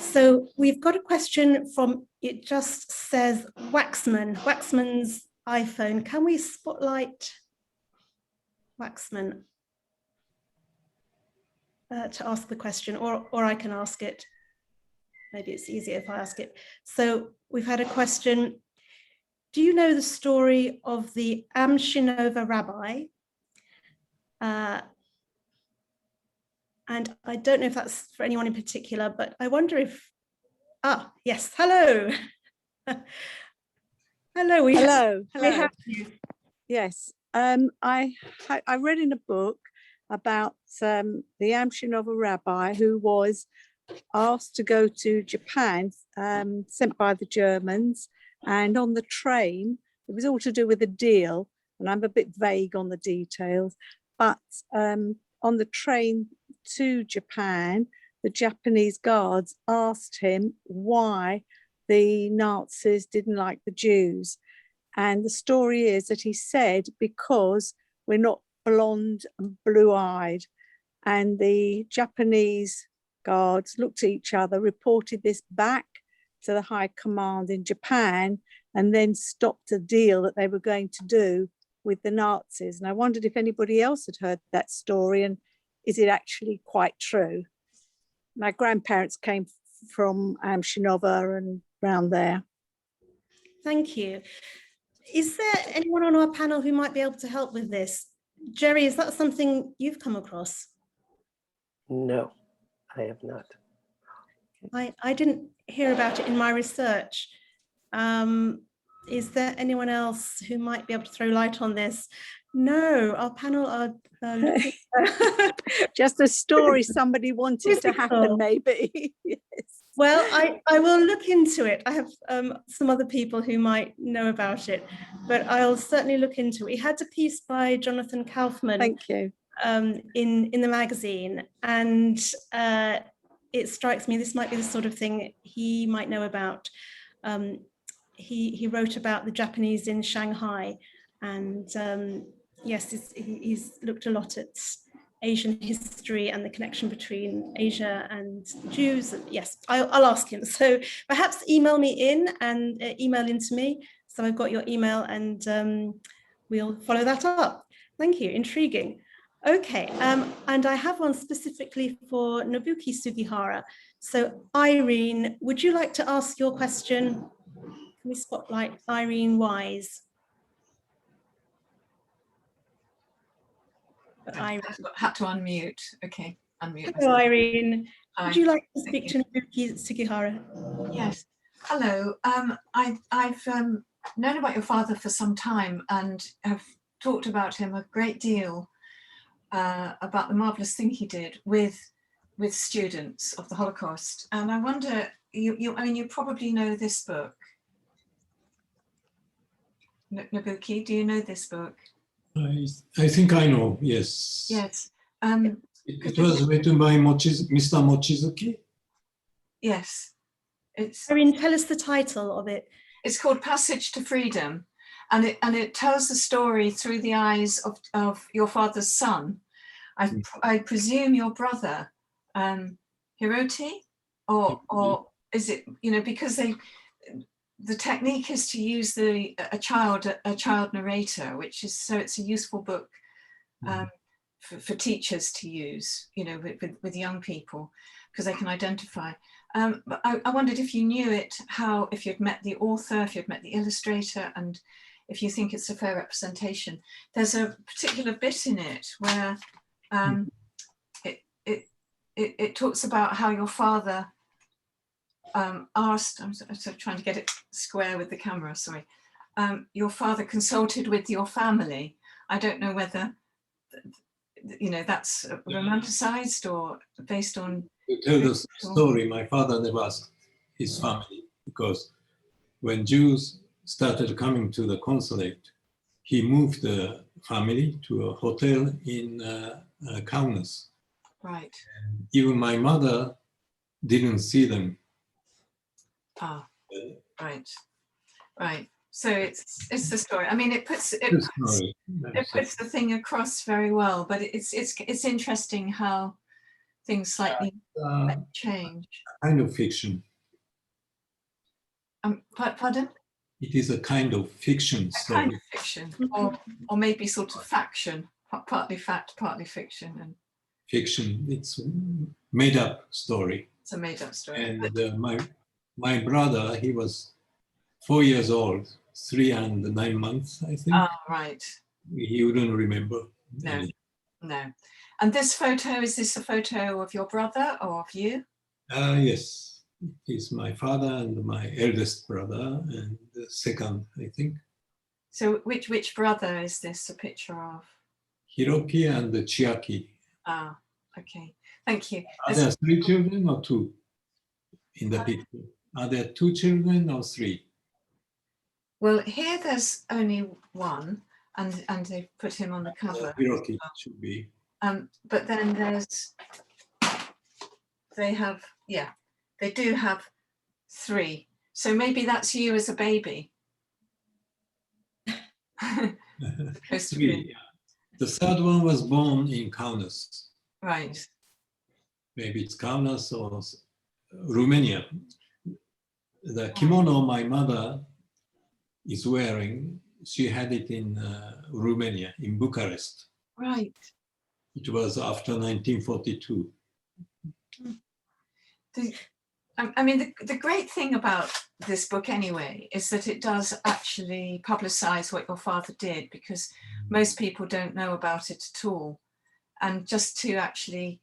So we've got a question from, it just says Waxman's iPhone. Can we spotlight Waxman to ask the question, or I can ask it? Maybe it's easier if I ask it. So we've had a question. Do you know the story of the Amshinova rabbi? And I don't know if that's for anyone in particular, but I wonder if, yes, hello. Hello. We have you. Yes, I read in a book about the Amshinova rabbi who was asked to go to Japan, sent by the Germans, and on the train, it was all to do with a deal, and I'm a bit vague on the details, but on the train to Japan, the Japanese guards asked him why the Nazis didn't like the Jews. And the story is that he said, because we're not blonde and blue-eyed. And the Japanese guards looked at each other, reported this back to the high command in Japan, and then stopped a deal that they were going to do with the Nazis. And I wondered if anybody else had heard that story, and is it actually quite true? My grandparents came from Amshinova and round there. Thank you. Is there anyone on our panel who might be able to help with this? Jerry, is that something you've come across? No, I have not. I didn't hear about it in my research. Is there anyone else who might be able to throw light on this? No, our panel are looking. Just a story somebody wanted to happen, maybe. Yes. Well, I will look into it. I have some other people who might know about it, but I'll certainly look into it. We had a piece by Jonathan Kaufman. Thank you. In the magazine, and it strikes me this might be the sort of thing he might know about. He wrote about the Japanese in Shanghai, and yes, he's looked a lot at Asian history and the connection between Asia and Jews. Yes, I'll ask him. So perhaps email me in and email into me. So I've got your email, and we'll follow that up. Thank you. Intriguing. Okay, and I have one specifically for Nobuki Sugihara. So Irene, would you like to ask your question? Can we spotlight Irene Wise? I had to unmute. Okay, unmute. Hello, Irene. Hi. Would you like to speak to Nobuki Sugihara? Yes. Hello. I've known about your father for some time and have talked about him a great deal, about the marvelous thing he did with students of the Holocaust. And I wonder, I mean, you probably know this book. Nobuki, do you know this book? I think I know, yes. Yes. It was written by Mr. Mochizuki? Yes. Irene, tell us the title of it. It's called Passage to Freedom, and it tells the story through the eyes of your father's son. I presume your brother, Hiroti, or is it, you know, because the technique is to use a child narrator, which is, so it's a useful book for teachers to use, you know, with young people, because they can identify. But I wondered if you knew it, if you'd met the author, if you'd met the illustrator, and if you think it's a fair representation. There's a particular bit in it where it talks about how your father asked, I'm sort of trying to get it square with the camera, sorry. Your father consulted with your family. I don't know whether you know, that's romanticized or based on? To tell the story, my father never asked his family, because when Jews started coming to the consulate, he moved the family to a hotel in Kaunas. Right. Even my mother didn't see them. Ah, right, right. So it's the story. I mean, it puts the thing across very well. But it's interesting how things slightly change. Kind of fiction. Pardon? It is a kind of fiction story. Kind of fiction, or maybe sort of faction, partly fact, partly fiction, and fiction. It's made up story. It's a made up story. And my brother, he was 4 years old, 3 and 9 months, I think. Oh, right. He wouldn't remember. No, no. And this photo, is this a photo of your brother or of you? Yes, it is my father and my eldest brother, and the second, I think. So which brother is this a picture of? Hiroki and Chiaki. Ah, okay. Thank you. Are there 3 children or 2 in the picture? Are there 2 children or 3? Well, here there's only 1, and they put him on the cover. Hiroki should be. But then they do have 3. So maybe that's you as a baby. 3, yeah. The third one was born in Kaunas. Right. Maybe it's Kaunas or Romania. The kimono my mother is wearing, she had it in Romania, in Bucharest. Right. It was after 1942. I mean, the great thing about this book anyway is that it does actually publicize what your father did, because most people don't know about it at all. And just to actually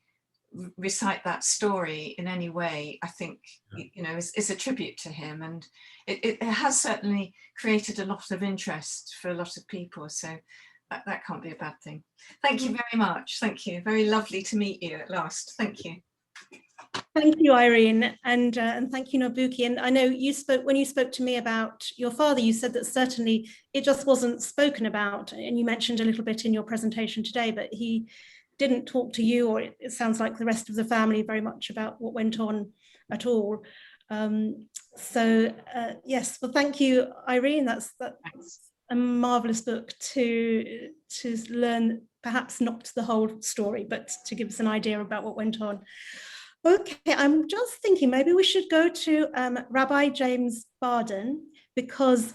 recite that story in any way, I think, you know, is a tribute to him. And it has certainly created a lot of interest for a lot of people. So that can't be a bad thing. Thank you very much. Thank you. Very lovely to meet you at last. Thank you. Thank you, Irene, and thank you, Nobuki. And I know you spoke, when you spoke to me about your father, you said that certainly it just wasn't spoken about, and you mentioned a little bit in your presentation today, but he didn't talk to you, or it sounds like the rest of the family, very much about what went on at all. Yes, well, thank you, Irene. That's a marvelous book to learn, perhaps not the whole story, but to give us an idea about what went on. Okay, I'm just thinking maybe we should go to Rabbi James Barden, because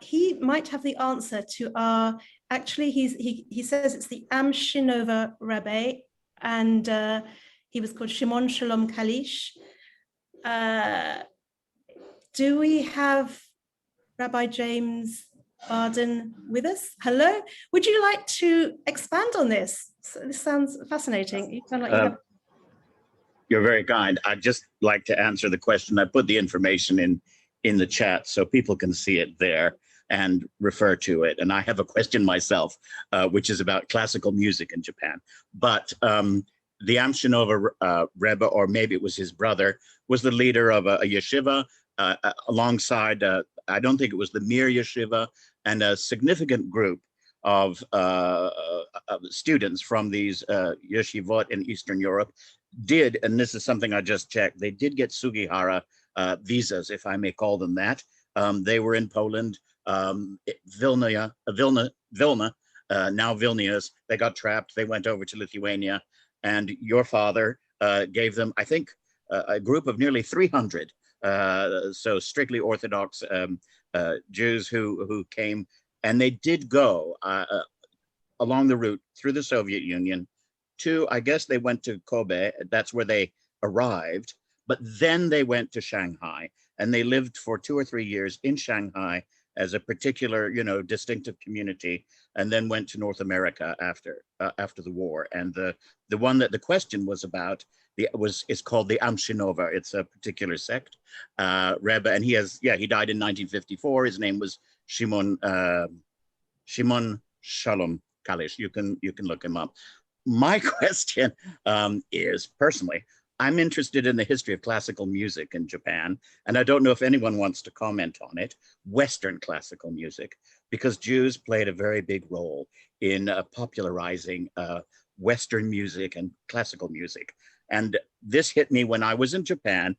he might have the answer to our, actually he says it's the Am Shinova Rebbe, and he was called Shimon Shalom Kalish. Do we have Rabbi James Barden with us? Hello, would you like to expand on this? So this sounds fascinating. You sound like you have... You're very kind. I'd just like to answer the question. I put the information in the chat so people can see it there and refer to it. And I have a question myself, which is about classical music in Japan. But the Am Shinova Rebbe, or maybe it was his brother, was the leader of a yeshiva alongside, I don't think it was the Mir Yeshiva, and a significant group of students from these yeshivot in Eastern Europe did, and this is something I just checked, they did get Sugihara visas, if I may call them that. They were in Poland, Vilna, now Vilnius. They got trapped, they went over to Lithuania, and your father gave them, I think, a group of nearly 300, so strictly Orthodox Jews who came, and they did go along the route through the Soviet Union to, I guess they went to Kobe, that's where they arrived, but then they went to Shanghai, and they lived for 2 or 3 years in Shanghai as a particular, you know, distinctive community, and then went to North America after the war. And the one that the question was about is called the Am Shinova. It's a particular sect, Rebbe, and he died in 1954. His name was Shimon Shalom Kalish. You can look him up. My question is, personally, I'm interested in the history of classical music in Japan, and I don't know if anyone wants to comment on it, Western classical music, because Jews played a very big role in popularizing Western music and classical music. And this hit me when I was in Japan,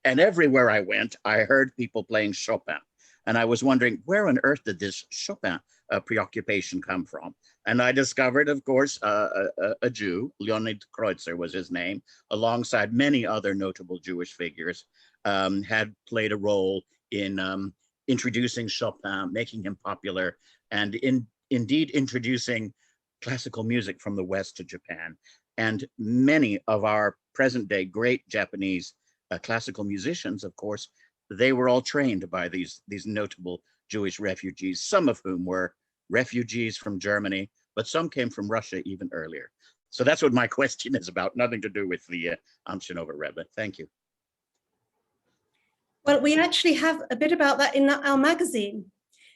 and everywhere I went, I heard people playing Chopin. And I was wondering, where on earth did this Chopin preoccupation come from? And I discovered, of course, a Jew, Leonid Kreutzer was his name, alongside many other notable Jewish figures, had played a role in introducing Chopin, making him popular, and indeed introducing classical music from the West to Japan. And many of our present day great Japanese classical musicians, of course, they were all trained by these notable Jewish refugees, some of whom were refugees from Germany, but some came from Russia even earlier. So that's what my question is about, nothing to do with the Amshinova Rebbe. Thank you. Well, we actually have a bit about that in our magazine,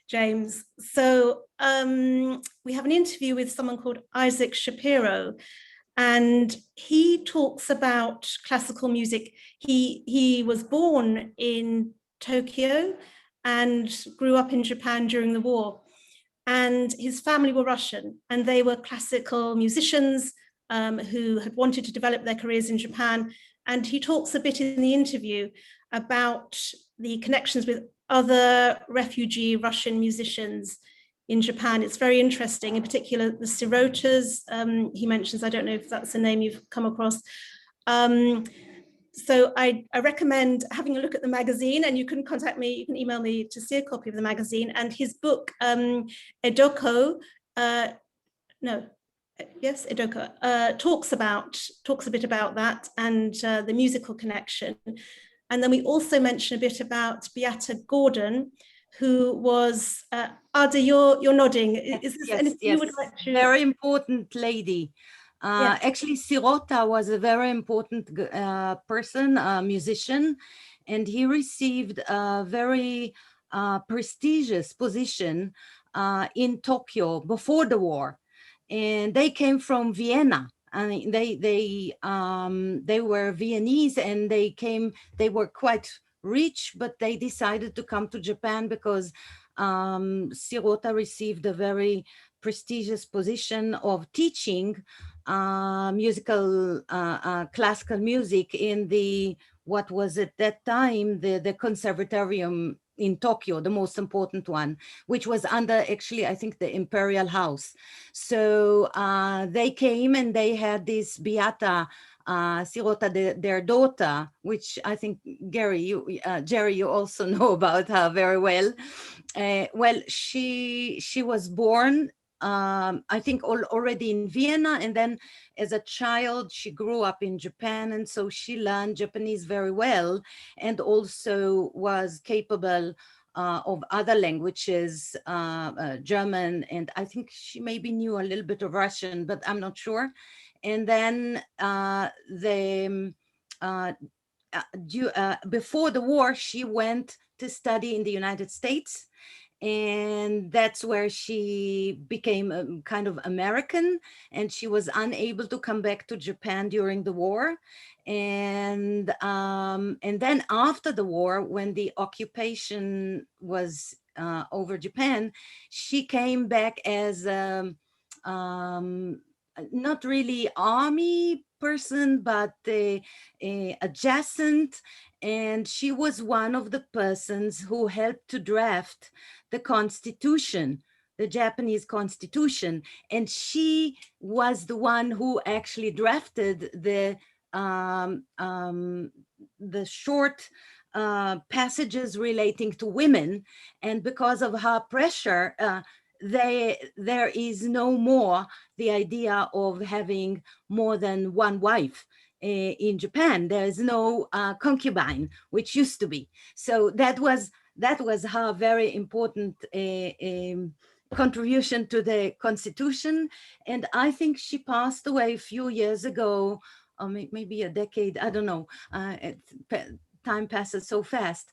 James. So we have an interview with someone called Isaac Shapiro, and he talks about classical music. He was born in Tokyo and grew up in Japan during the war. And his family were Russian, and they were classical musicians who had wanted to develop their careers in Japan. And he talks a bit in the interview about the connections with other refugee Russian musicians in Japan. It's very interesting, in particular the Sirotas. He mentions, I don't know if that's a name you've come across. So I recommend having a look at the magazine, and you can contact me, you can email me to see a copy of the magazine, and his book, Edoko, Edoko, talks a bit about that and the musical connection. And then we also mention a bit about Beata Gordon, who was, Ada, you're nodding. Is this anything you would like to? Very important lady. Yes. Actually, Sirota was a very important person, a musician, and he received a very prestigious position in Tokyo before the war. And they came from Vienna. I mean, they were Viennese, and they were quite rich, but they decided to come to Japan because Sirota received a very prestigious position of teaching classical music in what was at that time the conservatorium in Tokyo, the most important one, which was under actually, I think, the Imperial House. So they came and they had this Beata Sirota, their daughter, which I think Jerry, you also know about her very well. Well, she was born, I think, already in Vienna, and then as a child she grew up in Japan, and so she learned Japanese very well, and also was capable of other languages, German, and I think she maybe knew a little bit of Russian, but I'm not sure. And then before the war, she went to study in the United States. And that's where she became kind of American, and she was unable to come back to Japan during the war. And then after the war, when the occupation was over Japan, she came back as not really army person, but adjacent. And she was one of the persons who helped to draft the Constitution, the Japanese Constitution. And she was the one who actually drafted the short passages relating to women. And because of her pressure, there is no more the idea of having more than one wife. In Japan, there is no concubine, which used to be. So that was her very important contribution to the Constitution. And I think she passed away a few years ago, or maybe a decade, I don't know, time passes so fast.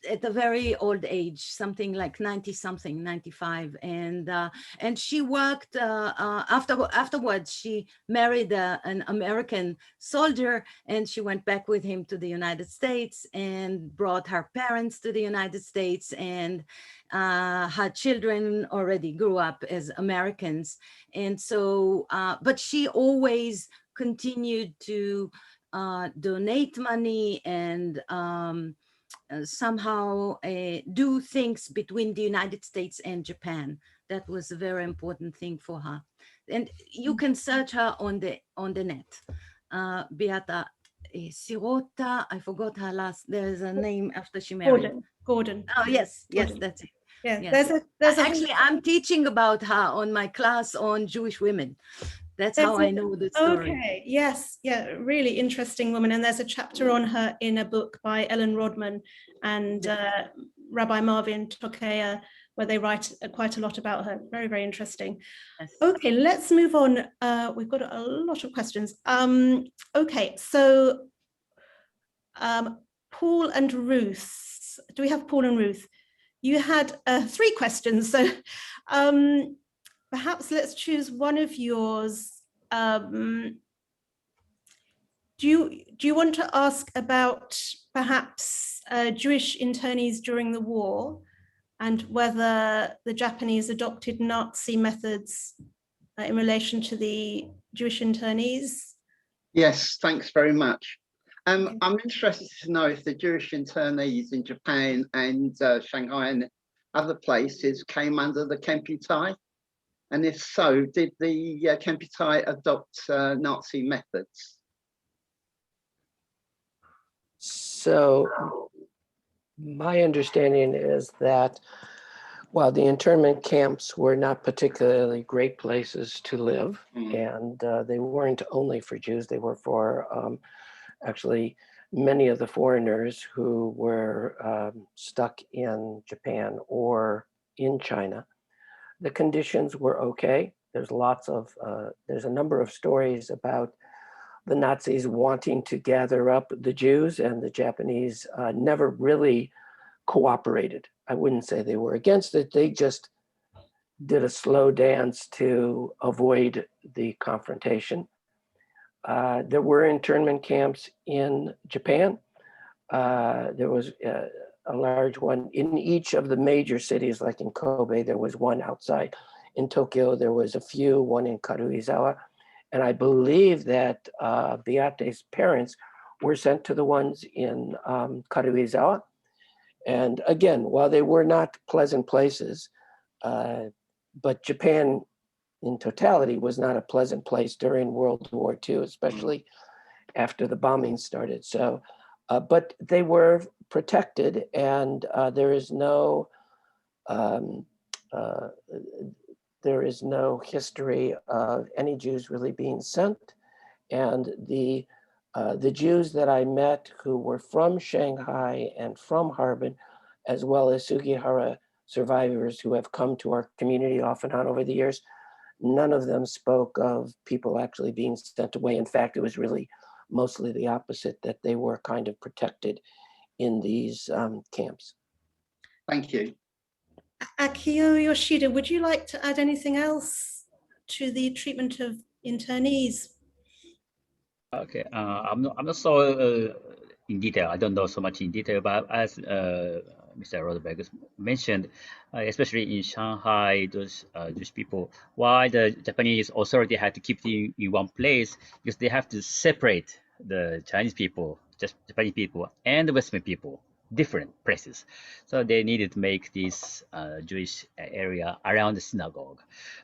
At a very old age, something like 90 something, 95, and she worked afterwards. She married an American soldier, and she went back with him to the United States and brought her parents to the United States, and her children already grew up as Americans. And so, but she always continued to donate money and somehow do things between the United States and Japan. That was a very important thing for her. And you can search her on the net. Beata Sirota, I forgot her last, there's a name after she married. Gordon. Oh, yes, Gordon. that's it. Yeah, Yes. there's Actually, I'm teaching about her on my class on Jewish women. That's how I know the story. Okay, yes, yeah, really interesting woman. And there's a chapter on her in a book by Ellen Rodman and Rabbi Marvin Tokea, where they write quite a lot about her. Very, very interesting. Yes. Okay, let's move on. We've got a lot of questions. Okay, so Paul and Ruth. Do we have Paul and Ruth? You had 3 questions, so perhaps let's choose one of yours. Do you want to ask about perhaps Jewish internees during the war and whether the Japanese adopted Nazi methods in relation to the Jewish internees? Yes, thanks very much. I'm interested to know if the Jewish internees in Japan and Shanghai and other places came under the Kemputai, and if so, did the Kemputai adopt Nazi methods? So my understanding is that while the internment camps were not particularly great places to live, and they weren't only for Jews, they were for actually many of the foreigners who were stuck in Japan or in China. The conditions were okay. There's a number of stories about the Nazis wanting to gather up the Jews, and the Japanese never really cooperated. I wouldn't say they were against it. They just did a slow dance to avoid the confrontation. There were internment camps in Japan. There was a large one in each of the major cities, like in Kobe, there was one outside. In Tokyo, there was a few, one in Karuizawa. And I believe that Beate's parents were sent to the ones in Karuizawa. And again, while they were not pleasant places, but Japan in totality was not a pleasant place during World War II, especially after the bombing started. So, but they were protected, and there is no history of any Jews really being sent. And the Jews that I met who were from Shanghai and from Harbin, as well as Sugihara survivors who have come to our community off and on over the years, none of them spoke of people actually being sent away. In fact, it was really mostly the opposite, that they were kind of protected in these camps. Thank you. Akio Yoshida, would you like to add anything else to the treatment of internees? Okay, I'm not so in detail. I don't know so much in detail, but as Mr. Rosenberg mentioned, especially in Shanghai, those Jewish people, why the Japanese authority had to keep them in one place, because they have to separate the Chinese people, just Japanese people, and the Western people, different places. So they needed to make this Jewish area around the synagogue.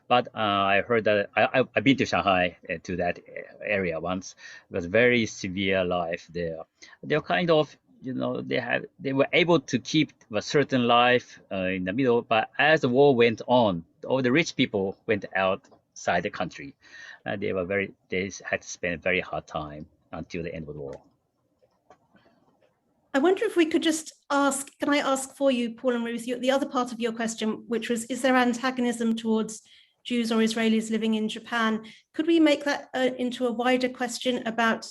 But I heard that I've been to Shanghai, to that area once. It was very severe life there. They were kind of, you know, they were able to keep a certain life in the middle, but as the war went on, all the rich people went outside the country. They had to spend a very hard time until the end of the war. I wonder if we could just ask, can I ask for you, Paul and Ruth, the other part of your question, which was, is there antagonism towards Jews or Israelis living in Japan? Could we make that into a wider question about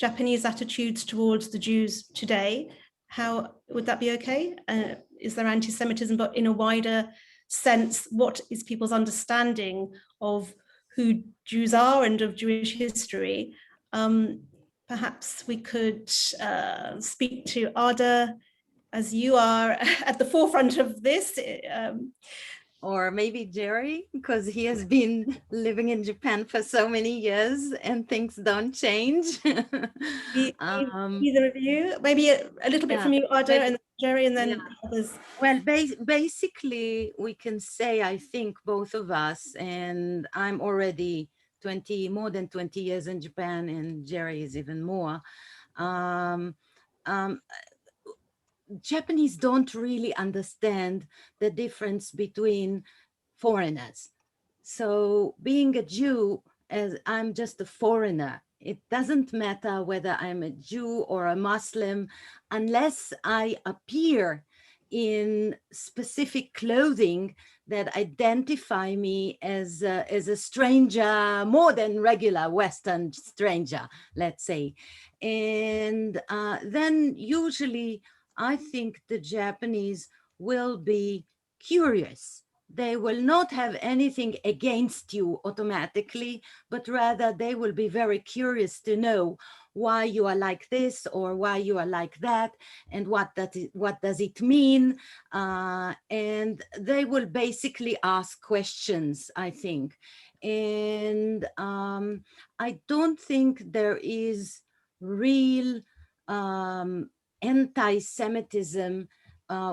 Japanese attitudes towards the Jews today. How would that be okay? Is there anti-Semitism, but in a wider sense, what is people's understanding of who Jews are and of Jewish history? Perhaps we could speak to Ada, as you are at the forefront of this. Or maybe Jerry, because he has been living in Japan for so many years and things don't change. Either of you, maybe a little bit from you, Ada, and Jerry, and then others. Well, basically, we can say, I think, both of us, and I'm already more than 20 years in Japan, and Jerry is even more. Japanese don't really understand the difference between foreigners. So being a Jew, as I'm just a foreigner, it doesn't matter whether I'm a Jew or a Muslim, unless I appear in specific clothing that identify me as a stranger, more than regular Western stranger, let's say. And then usually I think the Japanese will be curious. They will not have anything against you automatically, but rather they will be very curious to know why you are like this or why you are like that, and what does it mean? And they will basically ask questions, I think. And I don't think there is real anti-Semitism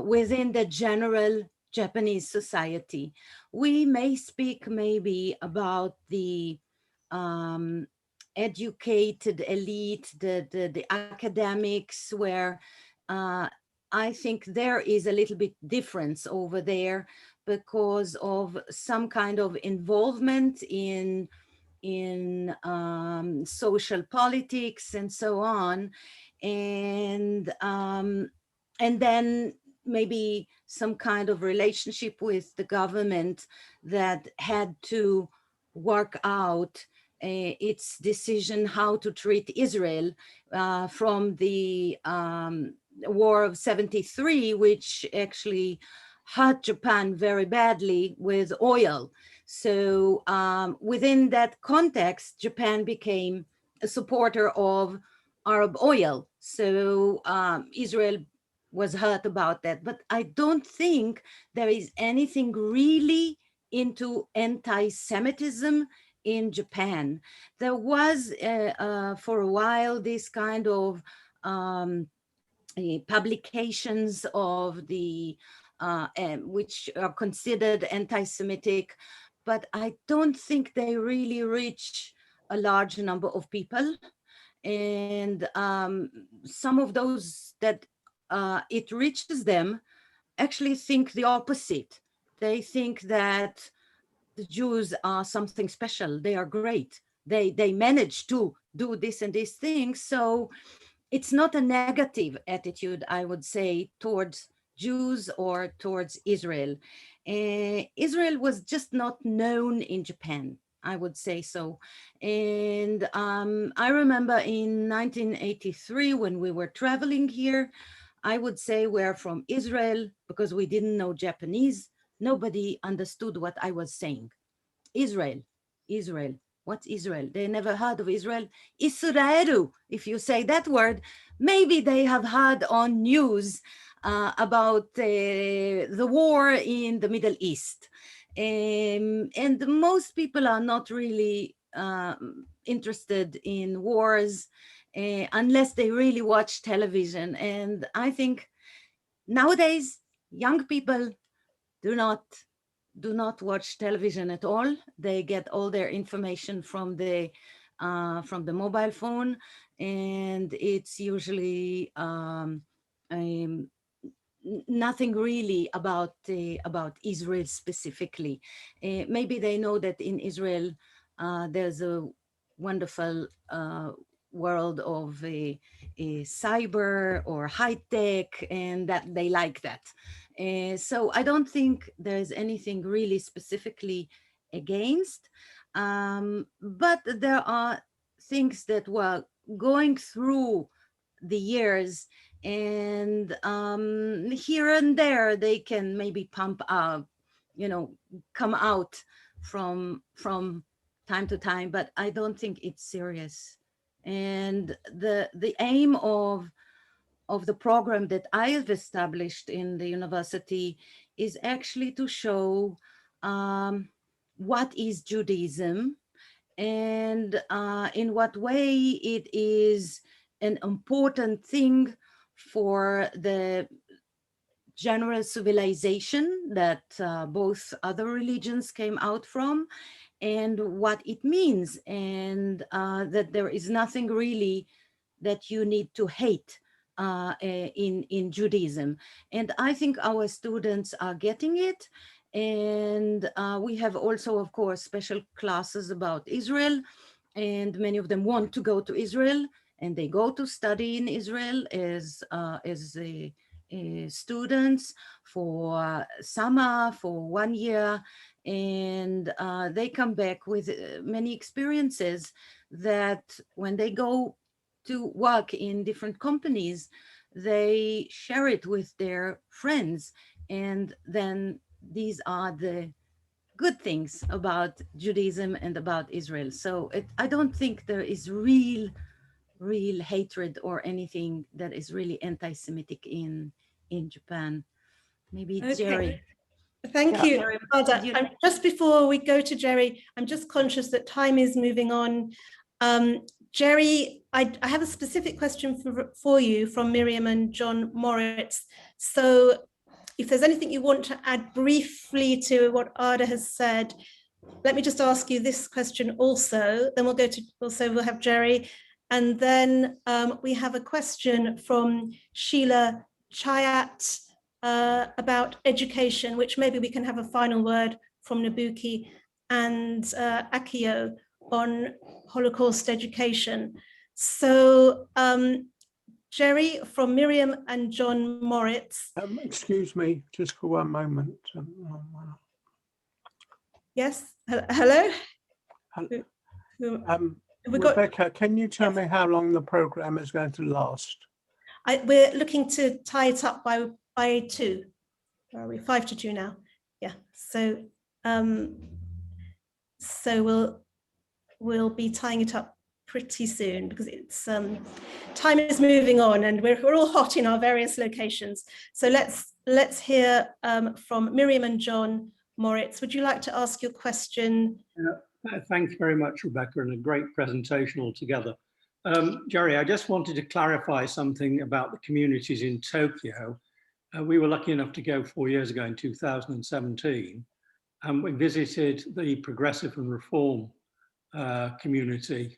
within the general Japanese society. We may speak maybe about the educated elite, the academics, where I think there is a little bit difference over there because of some kind of involvement in social politics and so on. And then maybe some kind of relationship with the government that had to work out its decision how to treat Israel from the War of 73, which actually hurt Japan very badly with oil. So within that context, Japan became a supporter of Arab oil. So Israel was hurt about that. But I don't think there is anything really into anti-Semitism in Japan. There was for a while this kind of publications of the which are considered anti-Semitic, but I don't think they really reach a large number of people. And some of those that it reaches them actually think the opposite. They think that the Jews are something special. They are great. They manage to do this and this thing. So it's not a negative attitude, I would say, towards Jews or towards Israel. Israel was just not known in Japan, I would say so. And I remember in 1983, when we were traveling here, I would say we're from Israel because we didn't know Japanese. Nobody understood what I was saying. Israel, Israel. What's Israel? They never heard of Israel. Israelu, if you say that word, maybe they have heard on news about the war in the Middle East. And most people are not really interested in wars unless they really watch television. And I think nowadays, young people do not watch television at all. They get all their information from the mobile phone, and it's usually nothing really about Israel specifically. Maybe they know that in Israel there's a wonderful world of cyber or high tech, and that they like that. So I don't think there's anything really specifically against, but there are things that going through the years, and here and there they can maybe pump up, come out from time to time, but I don't think it's serious. And the aim of the program that I have established in the university is actually to show what is Judaism, and in what way it is an important thing for the general civilization that both other religions came out from, and what it means, and that there is nothing really that you need to hate in Judaism. And I think our students are getting it. And we have also, of course, special classes about Israel, and many of them want to go to Israel, and they go to study in Israel as students for summer, for 1 year, and they come back with many experiences that when they go to work in different companies, they share it with their friends, and then these are the good things about Judaism and about Israel. So I don't think there is real hatred or anything that is really anti-Semitic in Japan. Maybe Okay. Jerry. Thank you, Jerry, Ada. you- Just before we go to Jerry, I'm just conscious that time is moving on. Jerry, I have a specific question for you from Miriam and John Moritz. So if there's anything you want to add briefly to what Ada has said, let me just ask you this question also. Then we'll have Jerry. And then we have a question from Sheila Chayat about education, which maybe we can have a final word from Nobuki and Akio on Holocaust education. So Jerry, from Miriam and John Moritz. Excuse me, just for one moment. Yes, hello? Rebecca, can you tell me how long the program is going to last? We're looking to tie it up by 2. Where are we? 5 to 2 now. Yeah. So we'll be tying it up pretty soon, because it's time is moving on, and we're all hot in our various locations. So let's hear from Miriam and John Moritz. Would you like to ask your question? Thanks very much, Rebecca, and a great presentation altogether. Jerry, I just wanted to clarify something about the communities in Tokyo. We were lucky enough to go 4 years ago in 2017, and we visited the Progressive and Reform community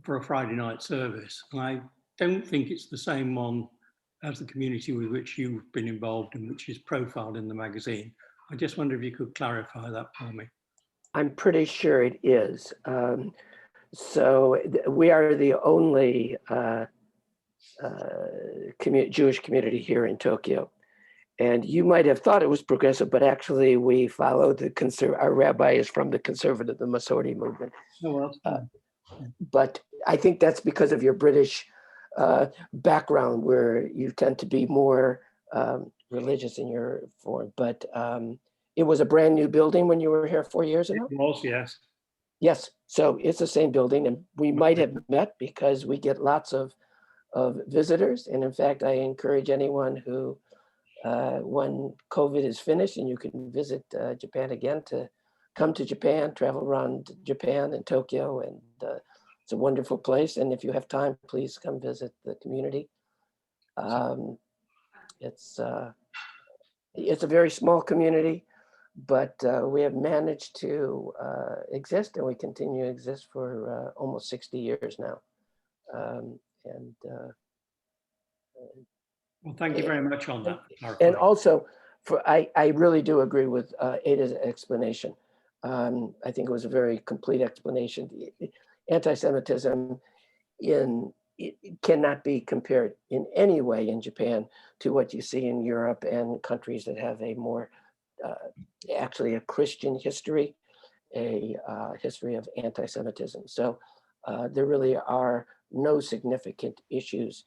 for a Friday night service. And I don't think it's the same one as the community with which you've been involved and which is profiled in the magazine. I just wonder if you could clarify that for me. I'm pretty sure it is. So we are the only Jewish community here in Tokyo. And you might have thought it was progressive, but actually we follow our rabbi is from the conservative, the Masorti movement. Oh, well, but I think that's because of your British background, where you tend to be more religious in your form. But it was a brand new building when you were here 4 years ago? it was, yes. Yes, so it's the same building, and we might have met because we get lots of visitors. And in fact, I encourage anyone who, when COVID is finished and you can visit Japan again, to come to Japan, travel around Japan and Tokyo, and it's a wonderful place. And if you have time, please come visit the community. It's a very small community, but we have managed to exist, and we continue to exist for almost 60 years now. Well, thank you very much on that. And also, I really do agree with Ada's explanation. I think it was a very complete explanation. Anti-Semitism it cannot be compared in any way in Japan to what you see in Europe and countries that have a more, actually a Christian history, a history of anti-Semitism. So there really are no significant issues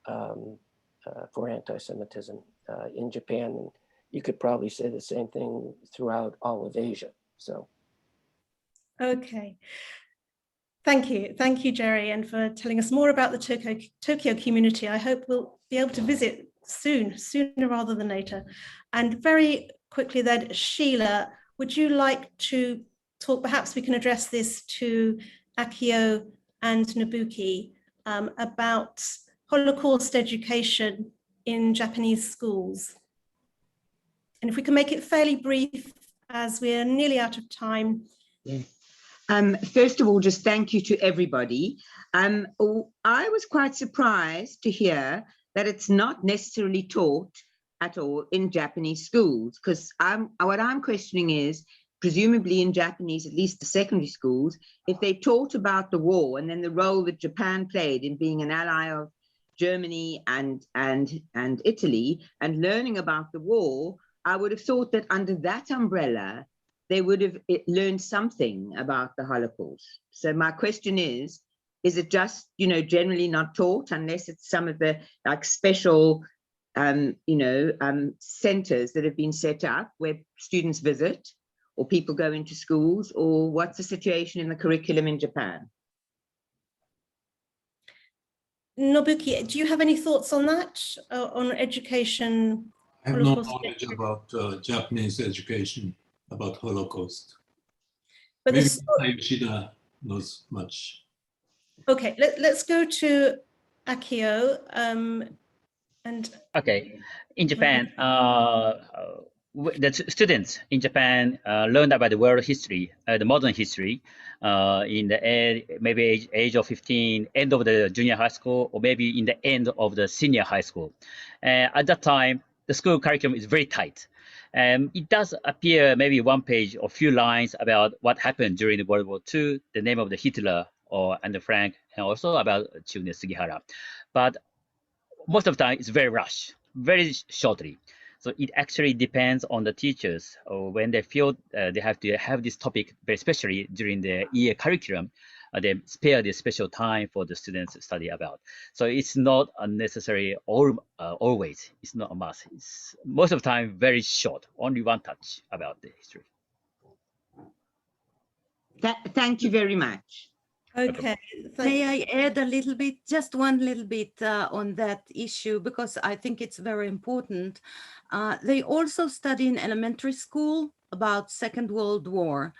for anti-Semitism in Japan. And you could probably say the same thing throughout all of Asia. So. Okay. Thank you, Jerry, and for telling us more about the Tokyo community. I hope we'll be able to visit sooner rather than later. And very quickly then, Sheila, would you like to talk, perhaps we can address this to Akio and Nobuki, about Holocaust education in Japanese schools? And if we can make it fairly brief, as we're nearly out of time. Yes. First of all, just thank you to everybody. I was quite surprised to hear that it's not necessarily taught at all in Japanese schools, because what I'm questioning is, presumably in Japanese, at least the secondary schools, if they taught about the war and then the role that Japan played in being an ally of Germany and Italy and learning about the war, I would have thought that under that umbrella, they would have learned something about the Holocaust. So my question is it just, generally not taught unless it's some of the special, centers that have been set up where students visit or people go into schools, or what's the situation in the curriculum in Japan? Nobuki, do you have any thoughts on that, on education? I have no knowledge about Japanese education about Holocaust. But maybe Akio Yoshida knows much. Okay, let's go to Akio. Okay, in Japan, the students in Japan learned about the world history, the modern history, in the maybe age of 15, end of the junior high school, or maybe in the end of the senior high school. At that time, the school curriculum is very tight. It does appear maybe one page or few lines about what happened during the World War II, the name of the Hitler or Anne Frank, and also about Chiune Sugihara. But most of the time, it's very rushed, very shortly. So it actually depends on the teachers, or when they feel they have to have this topic, very especially during the year curriculum, they spare the special time for the students to study about. So it's not unnecessary always. It's not a must. It's most of the time very short, only one touch about the history. Thank you very much. Okay. May I add a little bit, just one little bit on that issue, because I think it's very important. They also study in elementary school about Second World War.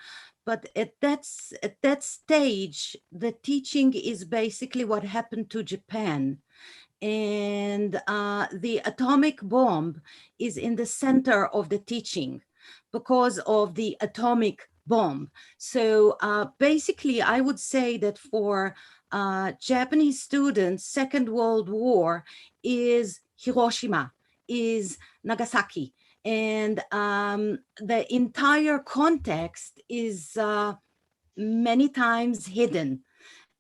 But at that stage, the teaching is basically what happened to Japan. And the atomic bomb is in the center of the teaching because of the atomic bomb. So basically, I would say that for Japanese students, Second World War is Hiroshima, is Nagasaki. And the entire context is many times hidden.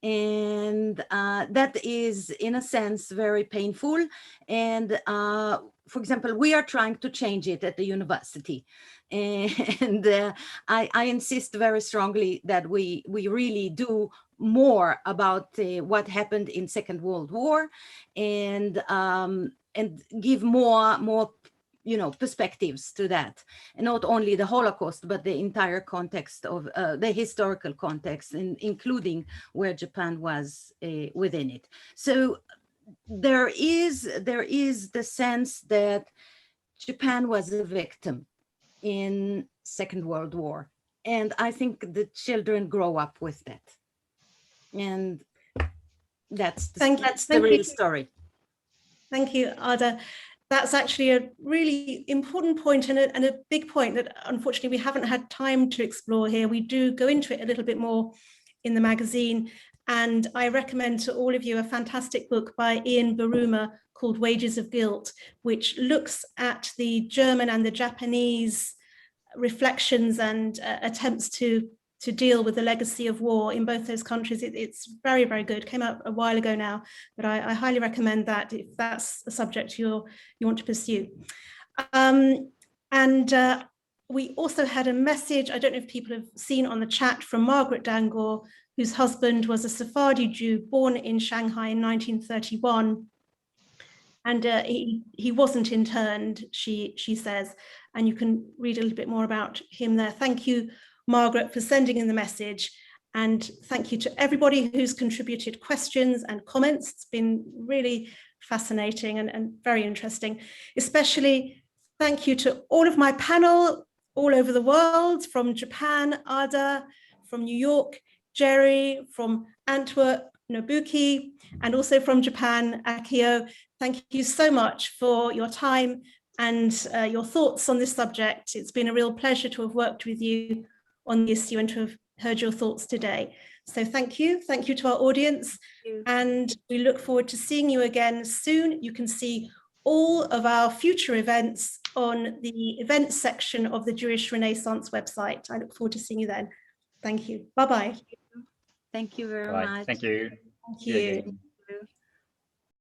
And that is, in a sense, very painful. And for example, we are trying to change it at the university. And I insist very strongly that we really do more about what happened in Second World War, and give more perspectives to that, and not only the Holocaust, but the entire context of the historical context, including where Japan was within it. So there is the sense that Japan was a victim in Second World War, and I think the children grow up with that, and that's the real story. Thank you, Ada. That's actually a really important point, and a big point that unfortunately we haven't had time to explore here. We do go into it a little bit more in the magazine, and I recommend to all of you a fantastic book by Ian Baruma called Wages of Guilt, which looks at the German and the Japanese reflections and attempts to deal with the legacy of war in both those countries. It's very, very good. Came out a while ago now, but I highly recommend that if that's a subject you want to pursue. And we also had a message, I don't know if people have seen on the chat, from Margaret Dangor, whose husband was a Sephardi Jew born in Shanghai in 1931. And he wasn't interned, she says, and you can read a little bit more about him there. Thank you, Margaret, for sending in the message. And thank you to everybody who's contributed questions and comments. It's been really fascinating and very interesting. Especially thank you to all of my panel all over the world, from Japan, Ada, from New York, Jerry, from Antwerp, Nobuki, and also from Japan, Akio. Thank you so much for your time and your thoughts on this subject. It's been a real pleasure to have worked with you on the issue and to have heard your thoughts today. So thank you to our audience, and we look forward to seeing you again soon. You can see all of our future events on the events section of the Jewish Renaissance website. I look forward to seeing you then. Thank you. Bye-bye. Thank you very Bye. much. Thank you. Thank See you you. again.